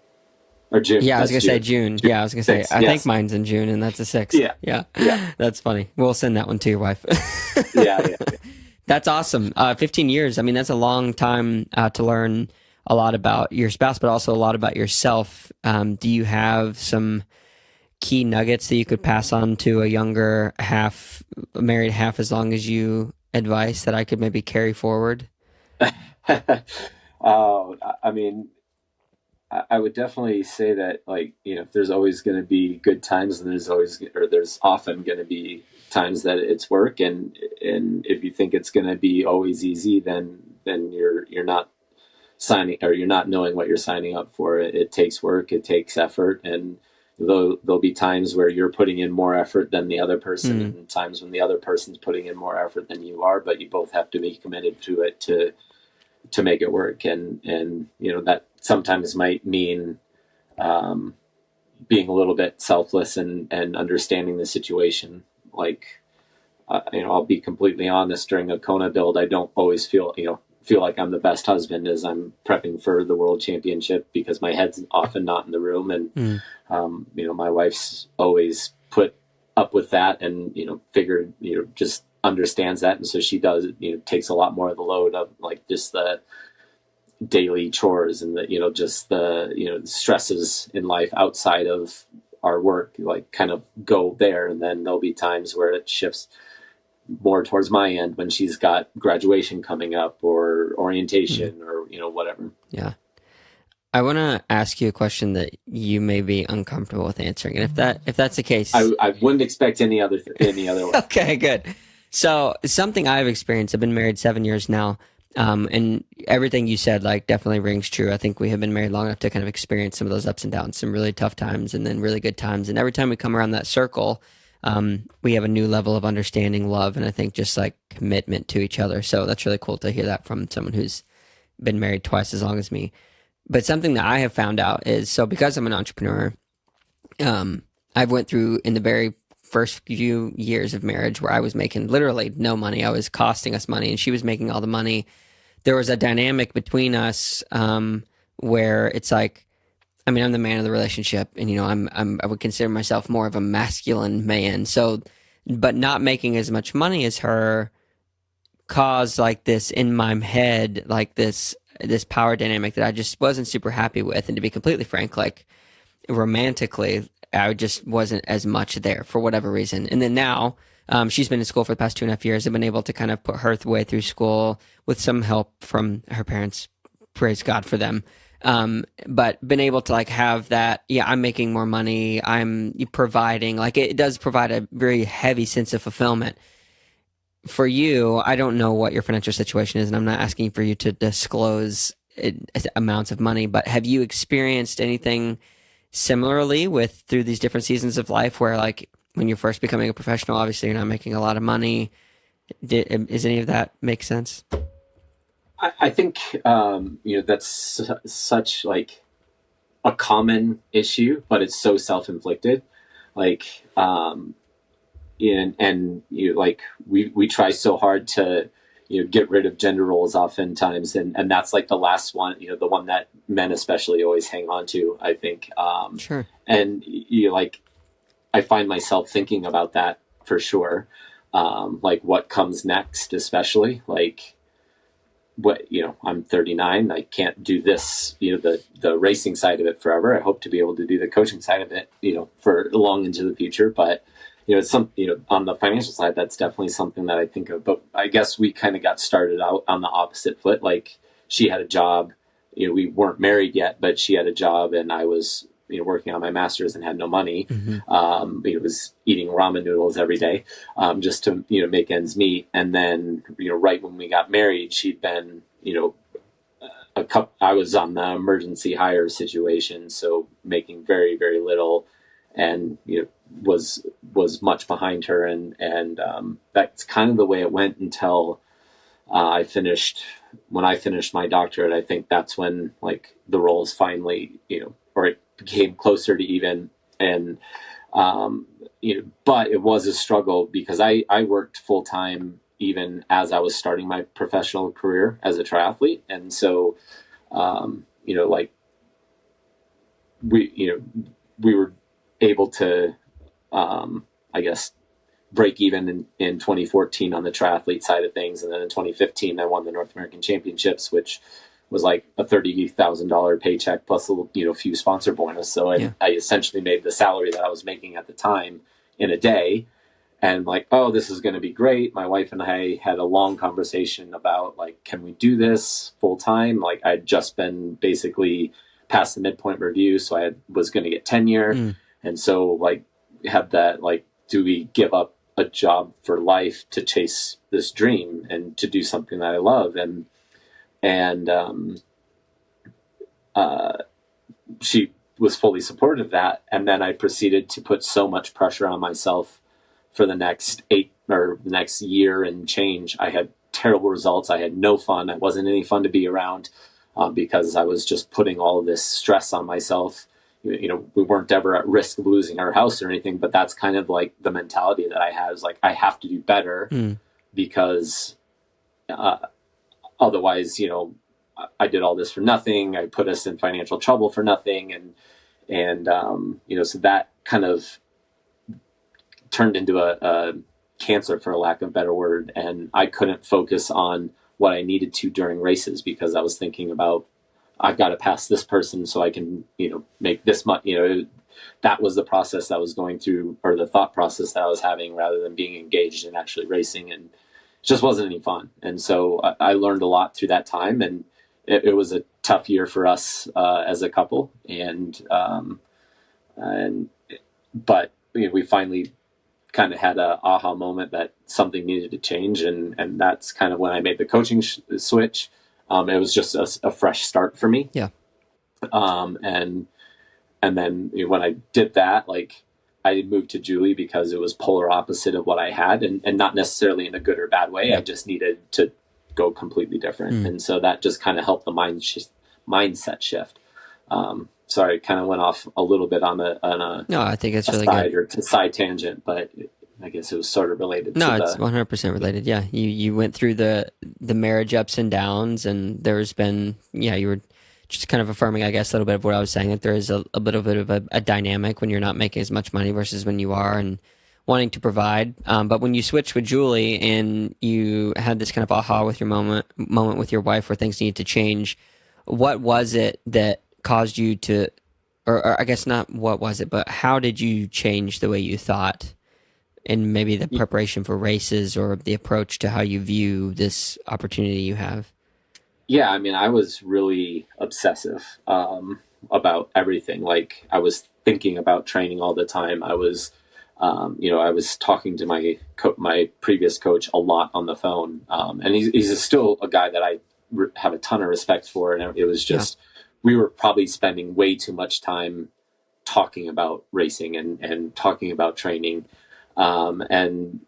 [SPEAKER 2] Or June.
[SPEAKER 1] Yeah, I was gonna say June. Yeah, I was gonna say. I think mine's in June, and that's a 6.
[SPEAKER 2] Yeah.
[SPEAKER 1] That's funny. We'll send that one to your wife.
[SPEAKER 2] Yeah.
[SPEAKER 1] That's awesome. 15 years. I mean, that's a long time to learn a lot about your spouse, but also a lot about yourself. Do you have some key nuggets that you could pass on to a younger married half as long as you advice that I could maybe carry forward?
[SPEAKER 2] I would definitely say that, like, there's always going to be good times, and there's often going to be times that it's work. And if you think it's going to be always easy, then you're not signing, or you're not knowing what you're signing up for. It takes work, it takes effort. And there'll be times where you're putting in more effort than the other person, and times when the other person's putting in more effort than you are, but you both have to be committed to it to make it work. And that sometimes might mean being a little bit selfless and understanding the situation. Like, I'll be completely honest, during a Kona build, I don't always feel like I'm the best husband as I'm prepping for the world championship, because my head's often not in the room. And, my wife's always put up with that and, figured, just understands that. And so she does, takes a lot more of the load of like just the daily chores and the, just the, stresses in life outside of our work, like kind of go there. And then there'll be times where it shifts more towards my end when she's got graduation coming up or orientation or, whatever.
[SPEAKER 1] Yeah. I want to ask you a question that you may be uncomfortable with answering. And if that's the case,
[SPEAKER 2] I wouldn't expect any other way.
[SPEAKER 1] Okay, good. So something I've experienced, I've been married 7 years now. And everything you said, like, definitely rings true. I think we have been married long enough to kind of experience some of those ups and downs, some really tough times and then really good times. And every time we come around that circle, we have a new level of understanding, love, and I think just like commitment to each other. So that's really cool to hear that from someone who's been married twice as long as me. But something that I have found out is, so because I'm an entrepreneur, I've went through in the very first few years of marriage where I was making literally no money. I was costing us money and she was making all the money. There was a dynamic between us where it's like, I'm the man of the relationship, and I would consider myself more of a masculine man. So, but not making as much money as her caused like this in my head, like this this power dynamic that I just wasn't super happy with. And to be completely frank, like romantically, I just wasn't as much there for whatever reason. And then now, she's been in school for the past 2.5 years. I've been able to kind of put her way through school with some help from her parents. Praise God for them. But been able to like have that, yeah, I'm making more money. I'm providing, like it does provide a very heavy sense of fulfillment. For you, I don't know what your financial situation is, and I'm not asking for you to disclose amounts of money, but have you experienced anything similarly with through these different seasons of life where like when you're first becoming a professional, obviously you're not making a lot of money. Is any of that make sense?
[SPEAKER 2] I think that's such like a common issue, but it's so self-inflicted. Like, and like we try so hard to get rid of gender roles oftentimes, and that's like the last one, the one that men especially always hang on to, I think.
[SPEAKER 1] Sure.
[SPEAKER 2] And like I find myself thinking about that for sure. Like what comes next, especially like what, I'm 39. I can't do this, the racing side of it forever. I hope to be able to do the coaching side of it, for long into the future. But, it's some, on the financial side, that's definitely something that I think of. But I guess we kind of got started out on the opposite foot. Like she had a job, we weren't married yet, but she had a job and I was, working on my master's and had no money.
[SPEAKER 1] Mm-hmm.
[SPEAKER 2] Was eating ramen noodles every day, just to, make ends meet. And then, right when we got married, she'd been, I was on the emergency hire situation. So making very, very little and, was much behind her. And that's kind of the way it went until, when I finished my doctorate. I think that's when like the roles finally, or it became closer to even. And, but it was a struggle because I worked full time even as I was starting my professional career as a triathlete. And so, like we were able to, I guess, break even in 2014 on the triathlete side of things. And then in 2015, I won the North American Championships, which was like a $30,000 paycheck plus a few sponsor bonus. So I essentially made the salary that I was making at the time in a day. And like, oh, this is going to be great. My wife and I had a long conversation about like, can we do this full time? Like I'd just been basically past the midpoint review. So I was going to get tenure. And so like had that, like, do we give up a job for life to chase this dream and to do something that I love? And she was fully supportive of that. And then I proceeded to put so much pressure on myself for the next year and change. I had terrible results. I had no fun. It wasn't any fun to be around, because I was just putting all of this stress on myself. We weren't ever at risk of losing our house or anything, but that's kind of like the mentality that I had, is like, I have to do better because, otherwise, I did all this for nothing. I put us in financial trouble for nothing. And so that kind of turned into a cancer, for a lack of a better word. And I couldn't focus on what I needed to during races because I was thinking about, I've got to pass this person so I can, make this much, that was the process that I was going through, or the thought process that I was having, rather than being engaged in actually racing. And it just wasn't any fun. And so I learned a lot through that time, and it was a tough year for us as a couple. But we finally kind of had a aha moment that something needed to change. And that's kind of when I made the coaching switch. It was just a fresh start for me.
[SPEAKER 1] Yeah.
[SPEAKER 2] And then when I did that, like I moved to Julie because it was polar opposite of what I had, and not necessarily in a good or bad way. Yeah. I just needed to go completely different. And so that just kind of helped the mindset shift. Sorry, kind of went off a little bit on a
[SPEAKER 1] no, I think it's really good.
[SPEAKER 2] Or side tangent, but I guess it was sort of related.
[SPEAKER 1] No, it's 100% related. Yeah, you went through the marriage ups and downs, and there's been, you were just kind of affirming, I guess, a little bit of what I was saying, that there is a little bit of a dynamic when you're not making as much money versus when you are. And wanting to provide. But when you switched with Julie and you had this kind of aha with your moment with your wife where things needed to change, what was it that caused you to, or I guess not what was it, but how did you change the way you thought and maybe the preparation for races or the approach to how you view this opportunity you have?
[SPEAKER 2] Yeah, I mean, I was really obsessive about everything. Like, I was thinking about training all the time. I was, I was talking to my previous coach a lot on the phone, and he's still a guy that I have a ton of respect for. And it was just we were probably spending way too much time talking about racing and talking about training, and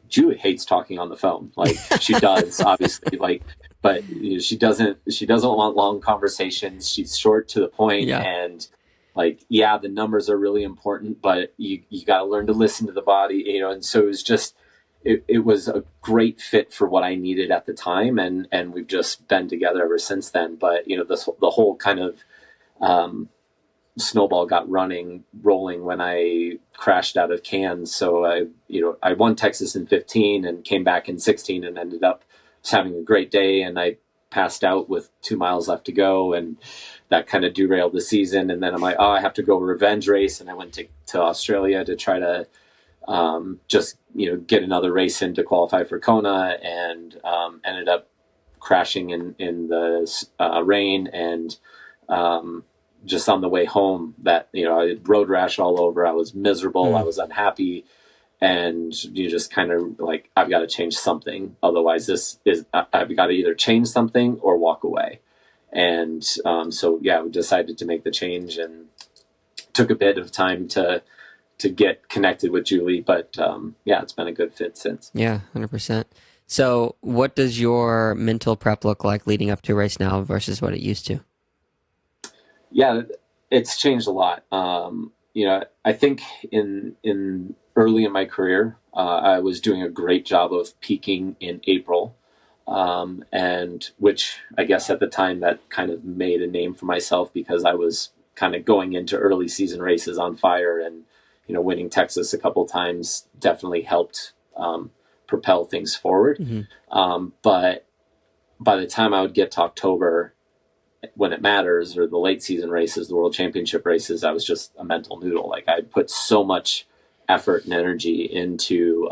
[SPEAKER 2] Julie hates talking on the phone. Like, she does, obviously, like, but she doesn't want long conversations. She's short to the point. And like, yeah, the numbers are really important, but you got to learn to listen to the body, and so it was just, it was a great fit for what I needed at the time. And we've just been together ever since then. But, the whole kind of, snowball got rolling when I crashed out of Cannes. So I won Texas in 15 and came back in 16 and ended up just having a great day. And I passed out with 2 miles left to go, and that kind of derailed the season. And then I'm like, I have to go revenge race. And I went to Australia to try to just get another race in to qualify for Kona, and ended up crashing in the rain, and just on the way home that, I had road rash all over. I was miserable. I was unhappy. And you just kind of like, I've got to change something. Otherwise I've got to either change something or walk away. And so, we decided to make the change, and took a bit of time to get connected with Julie. But it's been a good fit since.
[SPEAKER 1] Yeah, 100%. So what does your mental prep look like leading up to a race now versus what it used to?
[SPEAKER 2] Yeah, it's changed a lot. I think in early in my career, I was doing a great job of peaking in April, and which I guess at the time that kind of made a name for myself, because I was kind of going into early season races on fire, and winning Texas a couple times definitely helped propel things forward. Mm-hmm. But by the time I would get to October, when it matters, or the late season races, the world championship races, I was just a mental noodle. Like, I put so much effort and energy into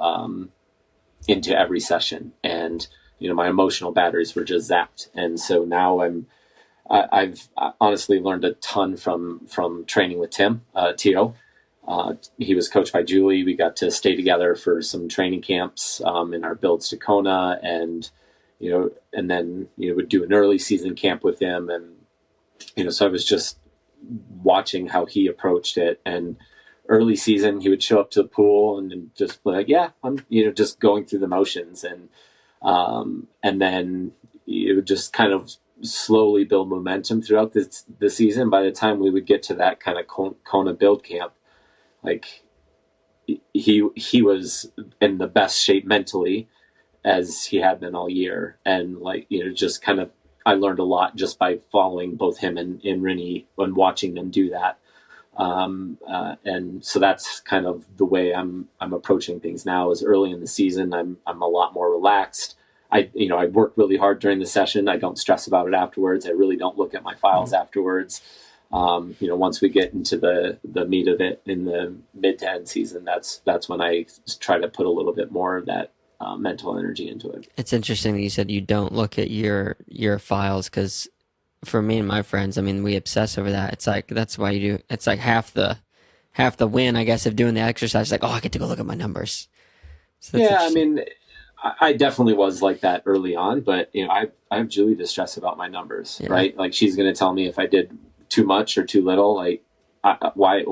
[SPEAKER 2] every session, and my emotional batteries were just zapped. And so now I've honestly learned a ton from training with Tim Tio. He was coached by Julie. We got to stay together for some training camps in our builds to Kona, and and then would do an early season camp with him. And so I was just watching how he approached it. And early season, he would show up to the pool and just be like, I'm just going through the motions. And then it would just kind of slowly build momentum throughout the season. By the time we would get to that kind of Kona build camp, like, he was in the best shape mentally as he had been all year. And just kind of, I learned a lot just by following both him and Rinny and watching them do that. And so that's kind of the way I'm approaching things now. Is early in the season, I'm a lot more relaxed. I work really hard during the session. I don't stress about it afterwards. I really don't look at my files afterwards. Once we get into the meat of it in the mid to end season, that's when I try to put a little bit more of that mental energy into it.
[SPEAKER 1] It's interesting that you said you don't look at your files, because for me and my friends, I mean, we obsess over that. It's like, that's why you do. It's like half the win, I guess, of doing the exercise. Like, I get to go look at my numbers.
[SPEAKER 2] So I mean, I definitely was like that early on, but I have Julie to stress about my numbers, right? Like, she's going to tell me if I did too much or too little. Like, why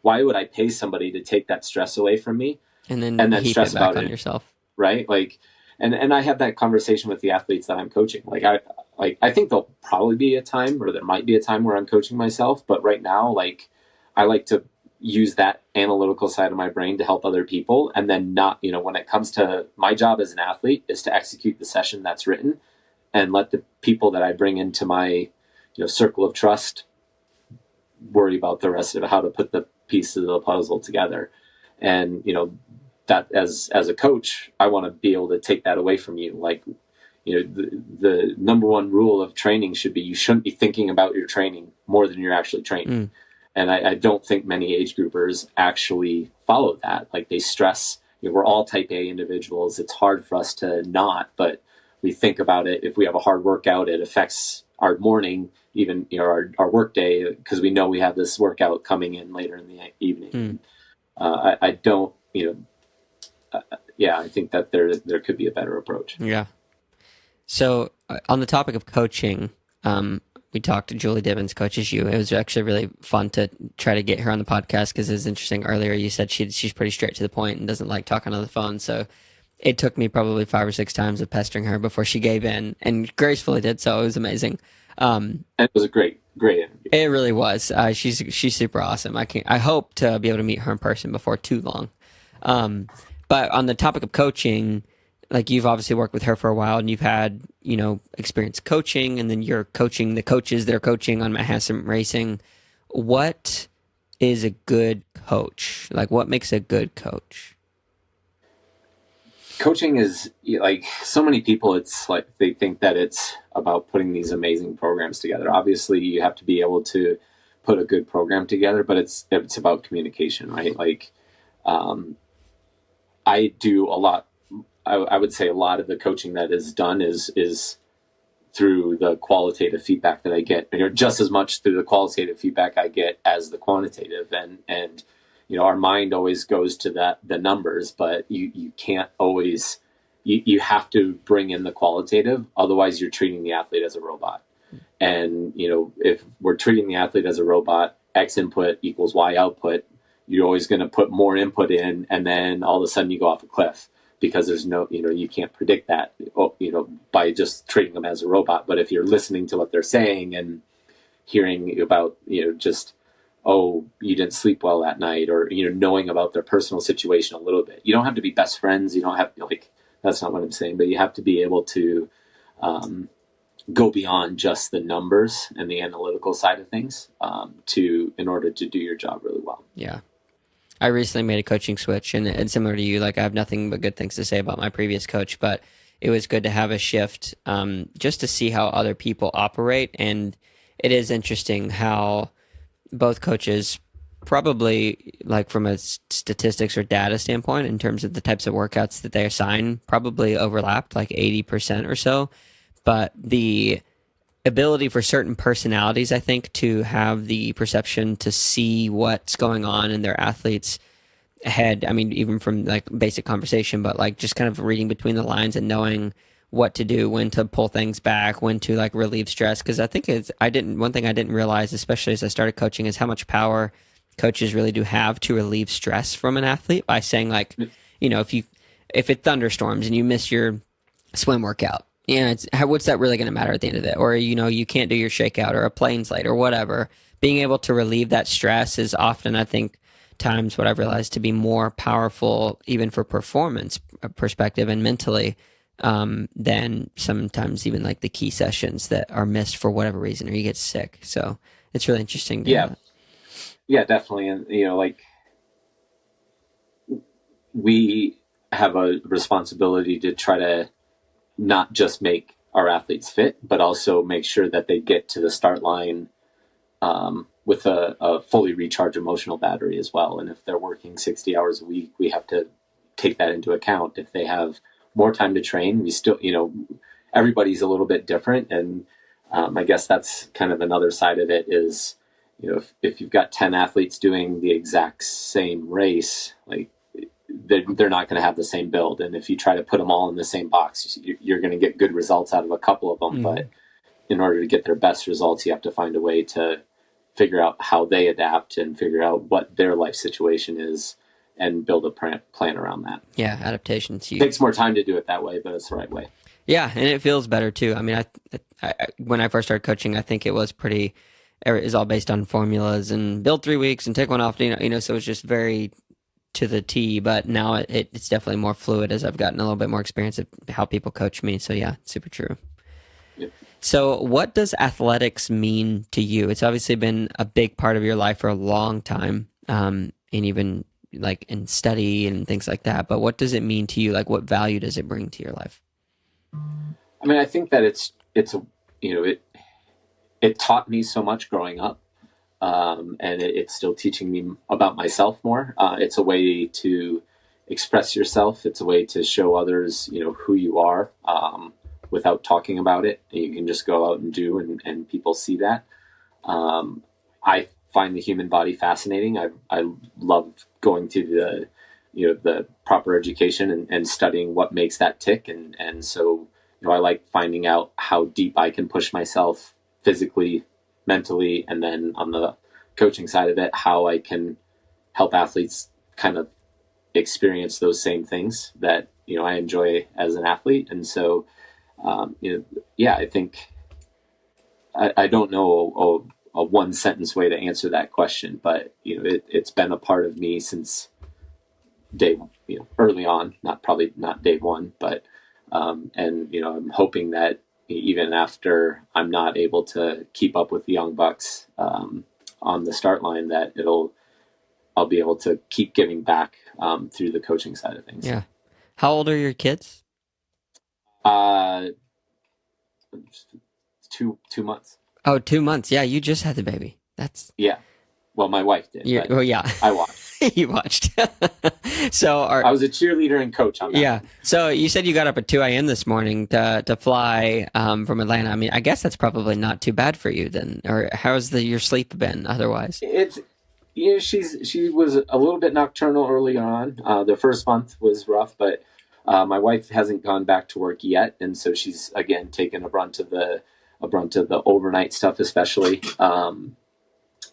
[SPEAKER 2] would I pay somebody to take that stress away from me
[SPEAKER 1] and then
[SPEAKER 2] stress about it
[SPEAKER 1] yourself?
[SPEAKER 2] Right. Like, and I have that conversation with the athletes that I'm coaching. Like, I think there'll probably be a time, or there might be a time, where I'm coaching myself. But right now, like, I like to use that analytical side of my brain to help other people. And then not, when it comes to my job as an athlete, is to execute the session that's written, and let the people that I bring into my, circle of trust worry about the rest of it, how to put the pieces of the puzzle together. And, that as a coach, I want to be able to take that away from you. Like, the number one rule of training should be you shouldn't be thinking about your training more than you're actually training. And I don't think many age groupers actually follow that. Like, they stress, we're all type A individuals. It's hard for us to not, but we think about it. If we have a hard workout, it affects our morning, even our work day, because we know we have this workout coming in later in the evening. I don't, I think that there could be a better approach.
[SPEAKER 1] Yeah. So on the topic of coaching, we talked to Julie Divins, coaches you. It was actually really fun to try to get her on the podcast because it was interesting. Earlier, you said she's pretty straight to the point and doesn't like talking on the phone. So it took me probably 5 or 6 times of pestering her before she gave in, and gracefully did so. It was amazing.
[SPEAKER 2] And it was a great interview.
[SPEAKER 1] It really was. She's super awesome. I hope to be able to meet her in person before too long. But on the topic of coaching, like, you've obviously worked with her for a while, and you've had, experience coaching, and then you're coaching the coaches that are coaching on Hansen racing. What is a good coach? Like, what makes a good coach?
[SPEAKER 2] Coaching is, like, so many people, it's like they think that it's about putting these amazing programs together. Obviously, you have to be able to put a good program together, but it's about communication, right? Like, I do a lot. I would say a lot of the coaching that is done is through the qualitative feedback that I get, just as much through the qualitative feedback I get as the quantitative. And our mind always goes to the numbers, but you can't always, you have to bring in the qualitative. Otherwise, you're treating the athlete as a robot. And, if we're treating the athlete as a robot, X input equals Y output, you're always going to put more input in, and then all of a sudden you go off a cliff. Because there's no, you can't predict that, by just treating them as a robot. But if you're listening to what they're saying and hearing about, just, oh, you didn't sleep well that night, or, knowing about their personal situation a little bit. You don't have to be best friends. You don't have to, that's not what I'm saying, but you have to be able to go beyond just the numbers and the analytical side of things in order to do your job really well.
[SPEAKER 1] Yeah. I recently made a coaching switch, and similar to you, like, I have nothing but good things to say about my previous coach, but it was good to have a shift just to see how other people operate. And it is interesting how both coaches, probably, like, from a statistics or data standpoint, in terms of the types of workouts that they assign, probably overlapped like 80% or so. But the ability for certain personalities, I think, to have the perception to see what's going on in their athletes' head. I mean, even from, like, basic conversation, but, like, just kind of reading between the lines and knowing what to do, when to pull things back, when to, like, relieve stress. Because I think one thing I didn't realize, especially as I started coaching, is how much power coaches really do have to relieve stress from an athlete by saying, like, if it thunderstorms and you miss your swim workout, what's that really going to matter at the end of it? Or, you can't do your shakeout, or a plane's late, or whatever. Being able to relieve that stress is often, I think, times what I've realized to be more powerful, even for performance perspective and mentally, than sometimes even, like, the key sessions that are missed for whatever reason, or you get sick. So it's really interesting.
[SPEAKER 2] Yeah, definitely. And, we have a responsibility to try to not just make our athletes fit, but also make sure that they get to the start line with a fully recharged emotional battery as well. And if they're working 60 hours a week, we have to take that into account. If they have more time to train, we still, everybody's a little bit different. And I guess that's kind of another side of it is, if you've got 10 athletes doing the exact same race, like, they're not going to have the same build. And if you try to put them all in the same box, you're going to get good results out of a couple of them. But in order to get their best results, you have to find a way to figure out how they adapt and figure out what their life situation is and build a plan around that.
[SPEAKER 1] Yeah, adaptation's huge.
[SPEAKER 2] It takes more time to do it that way, but it's the right way.
[SPEAKER 1] Yeah, and it feels better too. I mean, I when I first started coaching, I think it was all based on formulas and build 3 weeks and take one off, so it was just very to the T. But now it's definitely more fluid as I've gotten a little bit more experience of how people coach me. So yeah, super true.
[SPEAKER 2] Yep.
[SPEAKER 1] So what does athletics mean to you? It's obviously been a big part of your life for a long time, and even like in study and things like that, but what does it mean to you? Like, what value does it bring to your life?
[SPEAKER 2] I mean, I think that it's a, it taught me so much growing up. And it's still teaching me about myself more. It's a way to express yourself. It's a way to show others, who you are, without talking about it. You can just go out and do, and people see that. I find the human body fascinating. I love going to the proper education and studying what makes that tick. And so, I like finding out how deep I can push myself physically, mentally, and then on the coaching side of it, how I can help athletes kind of experience those same things that, I enjoy as an athlete. And so, I think I don't know a one sentence way to answer that question, but, it's been a part of me since early on, probably not day one, but, I'm hoping that even after I'm not able to keep up with the young bucks on the start line, that I'll be able to keep giving back through the coaching side of things.
[SPEAKER 1] Yeah. How old are your kids?
[SPEAKER 2] 2 months.
[SPEAKER 1] Oh, 2 months. Yeah, you just had the baby. That's
[SPEAKER 2] yeah. Well, my wife did.
[SPEAKER 1] Well, yeah.
[SPEAKER 2] I watched.
[SPEAKER 1] You watched. So
[SPEAKER 2] I was a cheerleader and coach on that.
[SPEAKER 1] Yeah. So you said you got up at 2 a.m. this morning to fly from Atlanta. I mean, I guess that's probably not too bad for you then. Or how's your sleep been otherwise?
[SPEAKER 2] It's she was a little bit nocturnal early on. The first month was rough, but my wife hasn't gone back to work yet, and so she's again taken a brunt of the overnight stuff, especially.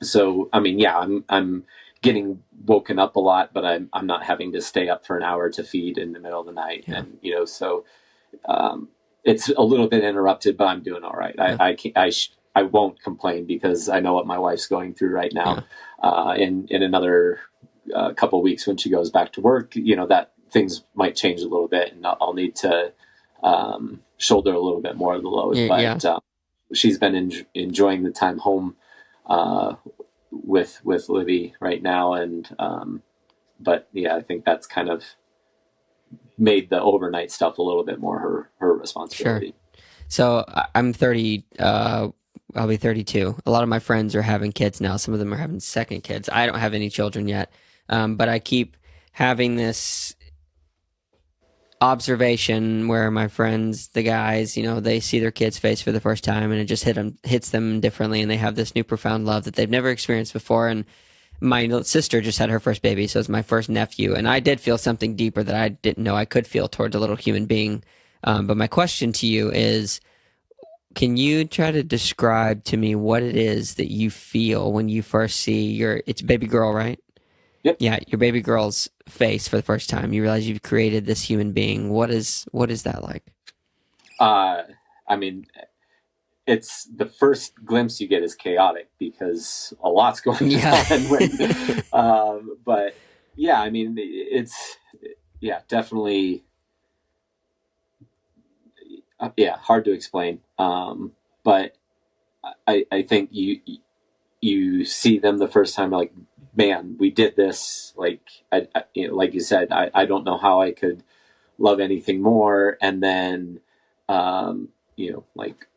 [SPEAKER 2] So I mean, yeah, I'm getting woken up a lot, but I'm not having to stay up for an hour to feed in the middle of the night. Yeah. And, so it's a little bit interrupted, but I'm doing all right. Yeah. I won't complain because I know what my wife's going through right now. Yeah. In another couple of weeks when she goes back to work, that things might change a little bit, and I'll need to shoulder a little bit more of the load. Yeah. But she's been enjoying the time home with Livy right now, and but yeah, I think that's kind of made the overnight stuff a little bit more her responsibility.
[SPEAKER 1] Sure. So I'm 30. I'll be 32. A lot of my friends are having kids now. Some of them are having second kids. I don't have any children yet, but I keep having this observation where my friends, the guys, they see their kids' face for the first time, and it just hits them differently, and they have this new profound love that they've never experienced before. And my sister just had her first baby, so it's my first nephew, and I did feel something deeper that I didn't know I could feel towards a little human being. But my question to you is, can you try to describe to me what it is that you feel when you first see it's a baby girl, right?
[SPEAKER 2] Yep.
[SPEAKER 1] Yeah, your baby girl's face for the first time. You realize you've created this human being. What is that like?
[SPEAKER 2] I mean, it's the first glimpse you get is chaotic because a lot's going on. But yeah, I mean, it's definitely hard to explain. But I think you see them the first time, like, man, we did this. Like, like you said, I don't know how I could love anything more. And then, like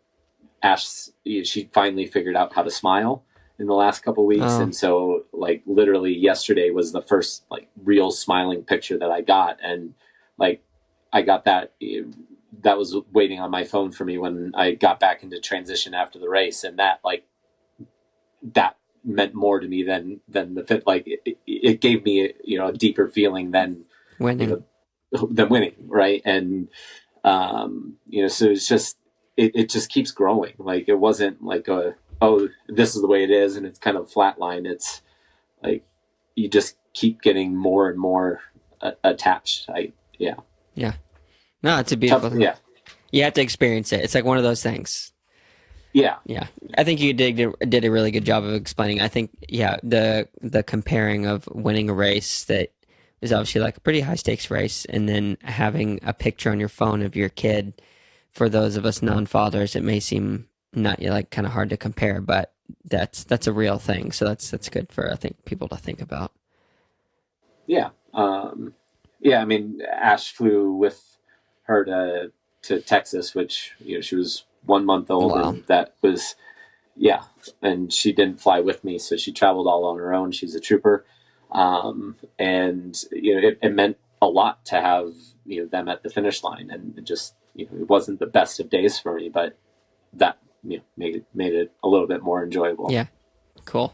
[SPEAKER 2] Ash, she finally figured out how to smile in the last couple of weeks. Oh. And so, like, literally yesterday was the first, like, real smiling picture that I got. And, like, I got that was waiting on my phone for me when I got back into transition after the race. And that meant more to me than the fit. Like, it gave me a deeper feeling than
[SPEAKER 1] winning,
[SPEAKER 2] right? And so it's just it just keeps growing. Like, it wasn't like this is the way it is and it's kind of flatline. It's like you just keep getting more and more attached.
[SPEAKER 1] Yeah. No, it's a beautiful thing.
[SPEAKER 2] Yeah,
[SPEAKER 1] you have to experience it. It's like one of those things.
[SPEAKER 2] Yeah.
[SPEAKER 1] I think you did a really good job of explaining. I think, the comparing of winning a race that is obviously like a pretty high stakes race, and then having a picture on your phone of your kid. For those of us non-fathers, it may seem not like kind of hard to compare, but that's a real thing. So that's good for, I think, people to think about.
[SPEAKER 2] Yeah. Yeah. I mean, Ash flew with her to Texas, which, she was 1 month old,
[SPEAKER 1] Wow.
[SPEAKER 2] and that was, yeah. And she didn't fly with me, so she traveled all on her own. She's a trooper. And, it meant a lot to have, them at the finish line, and it just, it wasn't the best of days for me, but that, made it a little bit more enjoyable.
[SPEAKER 1] Yeah. Cool.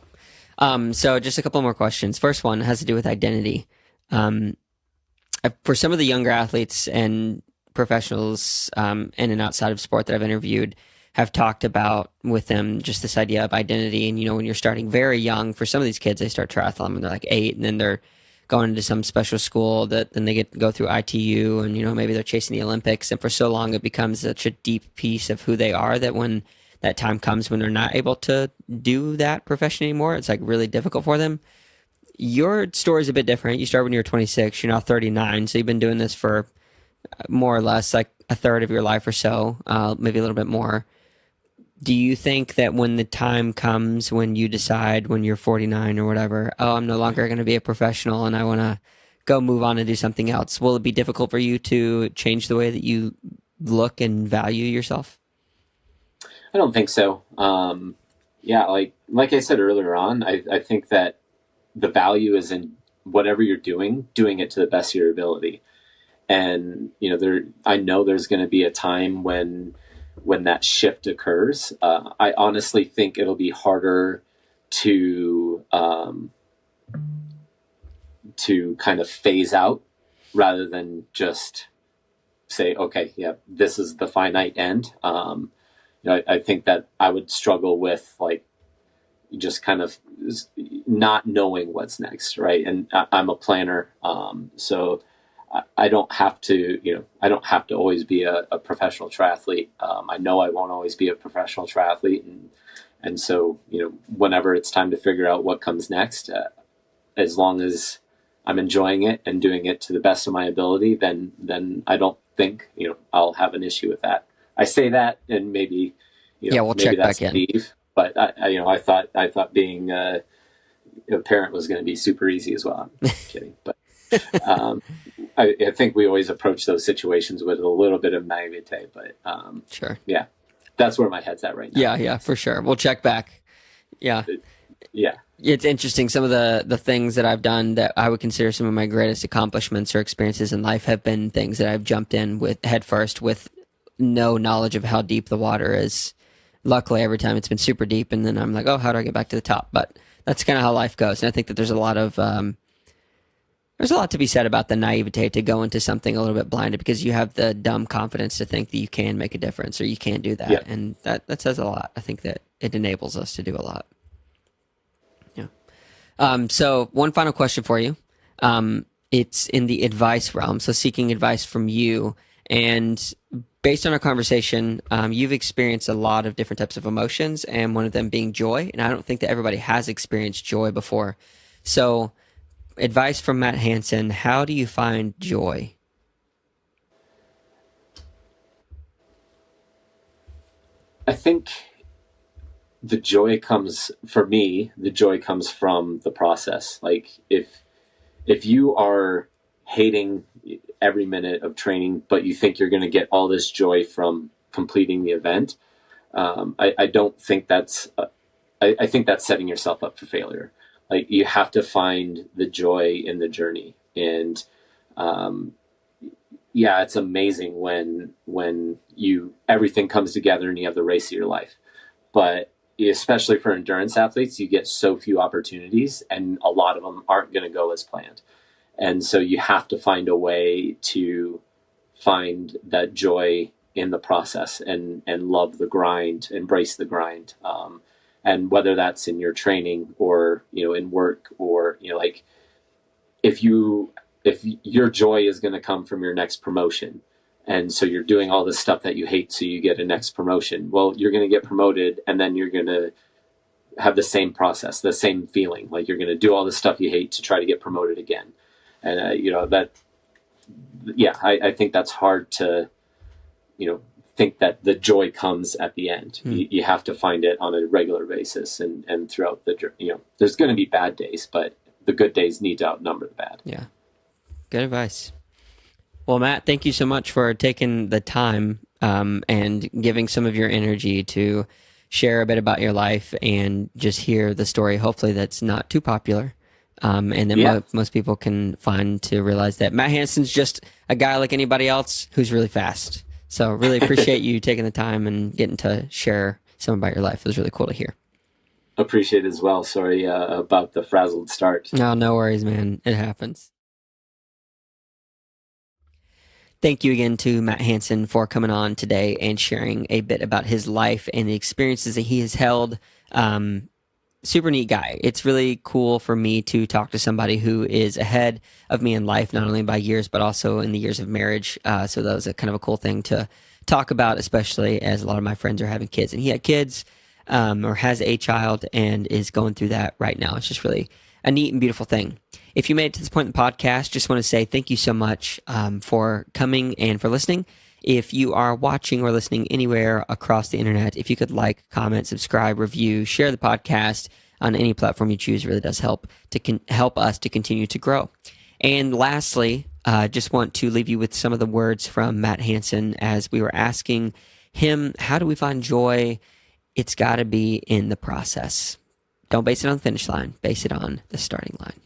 [SPEAKER 1] So just a couple more questions. First one has to do with identity. For some of the younger athletes and professionals in and outside of sport that I've interviewed, have talked about with them just this idea of identity. And, when you're starting very young, for some of these kids, they start triathlon when they're like 8, and then they're going into some special school that then they go through ITU, and, maybe they're chasing the Olympics. And for so long, it becomes such a deep piece of who they are that when that time comes when they're not able to do that profession anymore, it's like really difficult for them. Your story is a bit different. You started when you were 26, you're now 39. So you've been doing this for more or less like a third of your life or so, maybe a little bit more. Do you think that when the time comes when you decide when you're 49 or whatever, oh, I'm no longer going to be a professional and I want to go move on and do something else, will it be difficult for you to change the way that you look and value yourself?
[SPEAKER 2] I don't think so. Yeah, like I said earlier on, I think that the value is in whatever you're doing it to the best of your ability. And, I know there's going to be a time when that shift occurs. I honestly think it'll be harder to kind of phase out rather than just say, okay, yeah, this is the finite end. I think that I would struggle with just kind of not knowing what's next, right? And I'm a planner, so I don't have to, I don't have to always be a professional triathlete. I know I won't always be a professional triathlete, and so whenever it's time to figure out what comes next, as long as I'm enjoying it and doing it to the best of my ability, then I don't think I'll have an issue with that. I say that, and maybe
[SPEAKER 1] We'll
[SPEAKER 2] maybe
[SPEAKER 1] check
[SPEAKER 2] that's
[SPEAKER 1] back in.
[SPEAKER 2] naive, but I thought being a parent was going to be super easy as well. I'm kidding, but I think we always approach those situations with a little bit of naivete. But
[SPEAKER 1] Sure.
[SPEAKER 2] Yeah, that's where my head's at right now.
[SPEAKER 1] Yeah, for sure. We'll check back. Yeah.
[SPEAKER 2] Yeah.
[SPEAKER 1] It's interesting. Some of the things that I've done that I would consider some of my greatest accomplishments or experiences in life have been things that I've jumped in with head first with no knowledge of how deep the water is. Luckily, every time it's been super deep, and then I'm like, oh, how do I get back to the top? But that's kind of how life goes. And I think that there's a lot to be said about the naivete to go into something a little bit blinded because you have the dumb confidence to think that you can make a difference or you can do that.
[SPEAKER 2] Yeah.
[SPEAKER 1] And that says a lot. I think that it enables us to do a lot. Yeah. So one final question for you. It's in the advice realm. So seeking advice from you. And based on our conversation, you've experienced a lot of different types of emotions, and one of them being joy. And I don't think that everybody has experienced joy before. So advice from Matt Hansen, how do you find joy?
[SPEAKER 2] I think the joy comes from the process. Like if you are hating every minute of training, but you think you're going to get all this joy from completing the event, I don't think I think that's setting yourself up for failure. Like you have to find the joy in the journey. And yeah, it's amazing when everything comes together and you have the race of your life. But especially for endurance athletes, you get so few opportunities, and a lot of them aren't going to go as planned. And so you have to find a way to find that joy in the process and love the grind, embrace the grind. And whether that's in your training or, in work or, like if your joy is going to come from your next promotion, and so you're doing all this stuff that you hate so you get a next promotion, well, you're going to get promoted, and then you're going to have the same process, the same feeling, like you're going to do all the stuff you hate to try to get promoted again. And, I think that's hard to, think that the joy comes at the end. You have to find it on a regular basis and throughout there's going to be bad days, but the good days need to outnumber the bad.
[SPEAKER 1] Yeah. Good advice. Well, Matt, thank you so much for taking the time and giving some of your energy to share a bit about your life and just hear the story. Hopefully that's not too popular. And then most people can find to realize that Matt Hansen's just a guy like anybody else who's really fast. So really appreciate you taking the time and getting to share some about your life. It was really cool to hear.
[SPEAKER 2] Appreciate it as well. Sorry about the frazzled start.
[SPEAKER 1] No worries, man. It happens. Thank you again to Matt Hansen for coming on today and sharing a bit about his life and the experiences that he has held. Super neat guy. It's really cool for me to talk to somebody who is ahead of me in life, not only by years, but also in the years of marriage. So that was a kind of a cool thing to talk about, especially as a lot of my friends are having kids. And he had kids or has a child and is going through that right now. It's just really a neat and beautiful thing. If you made it to this point in the podcast, just want to say thank you so much for coming and for listening. If you are watching or listening anywhere across the internet, if you could like, comment, subscribe, review, share the podcast on any platform you choose, really does help us to continue to grow. And lastly, just want to leave you with some of the words from Matt Hansen as we were asking him, how do we find joy? It's got to be in the process. Don't base it on the finish line. Base it on the starting line.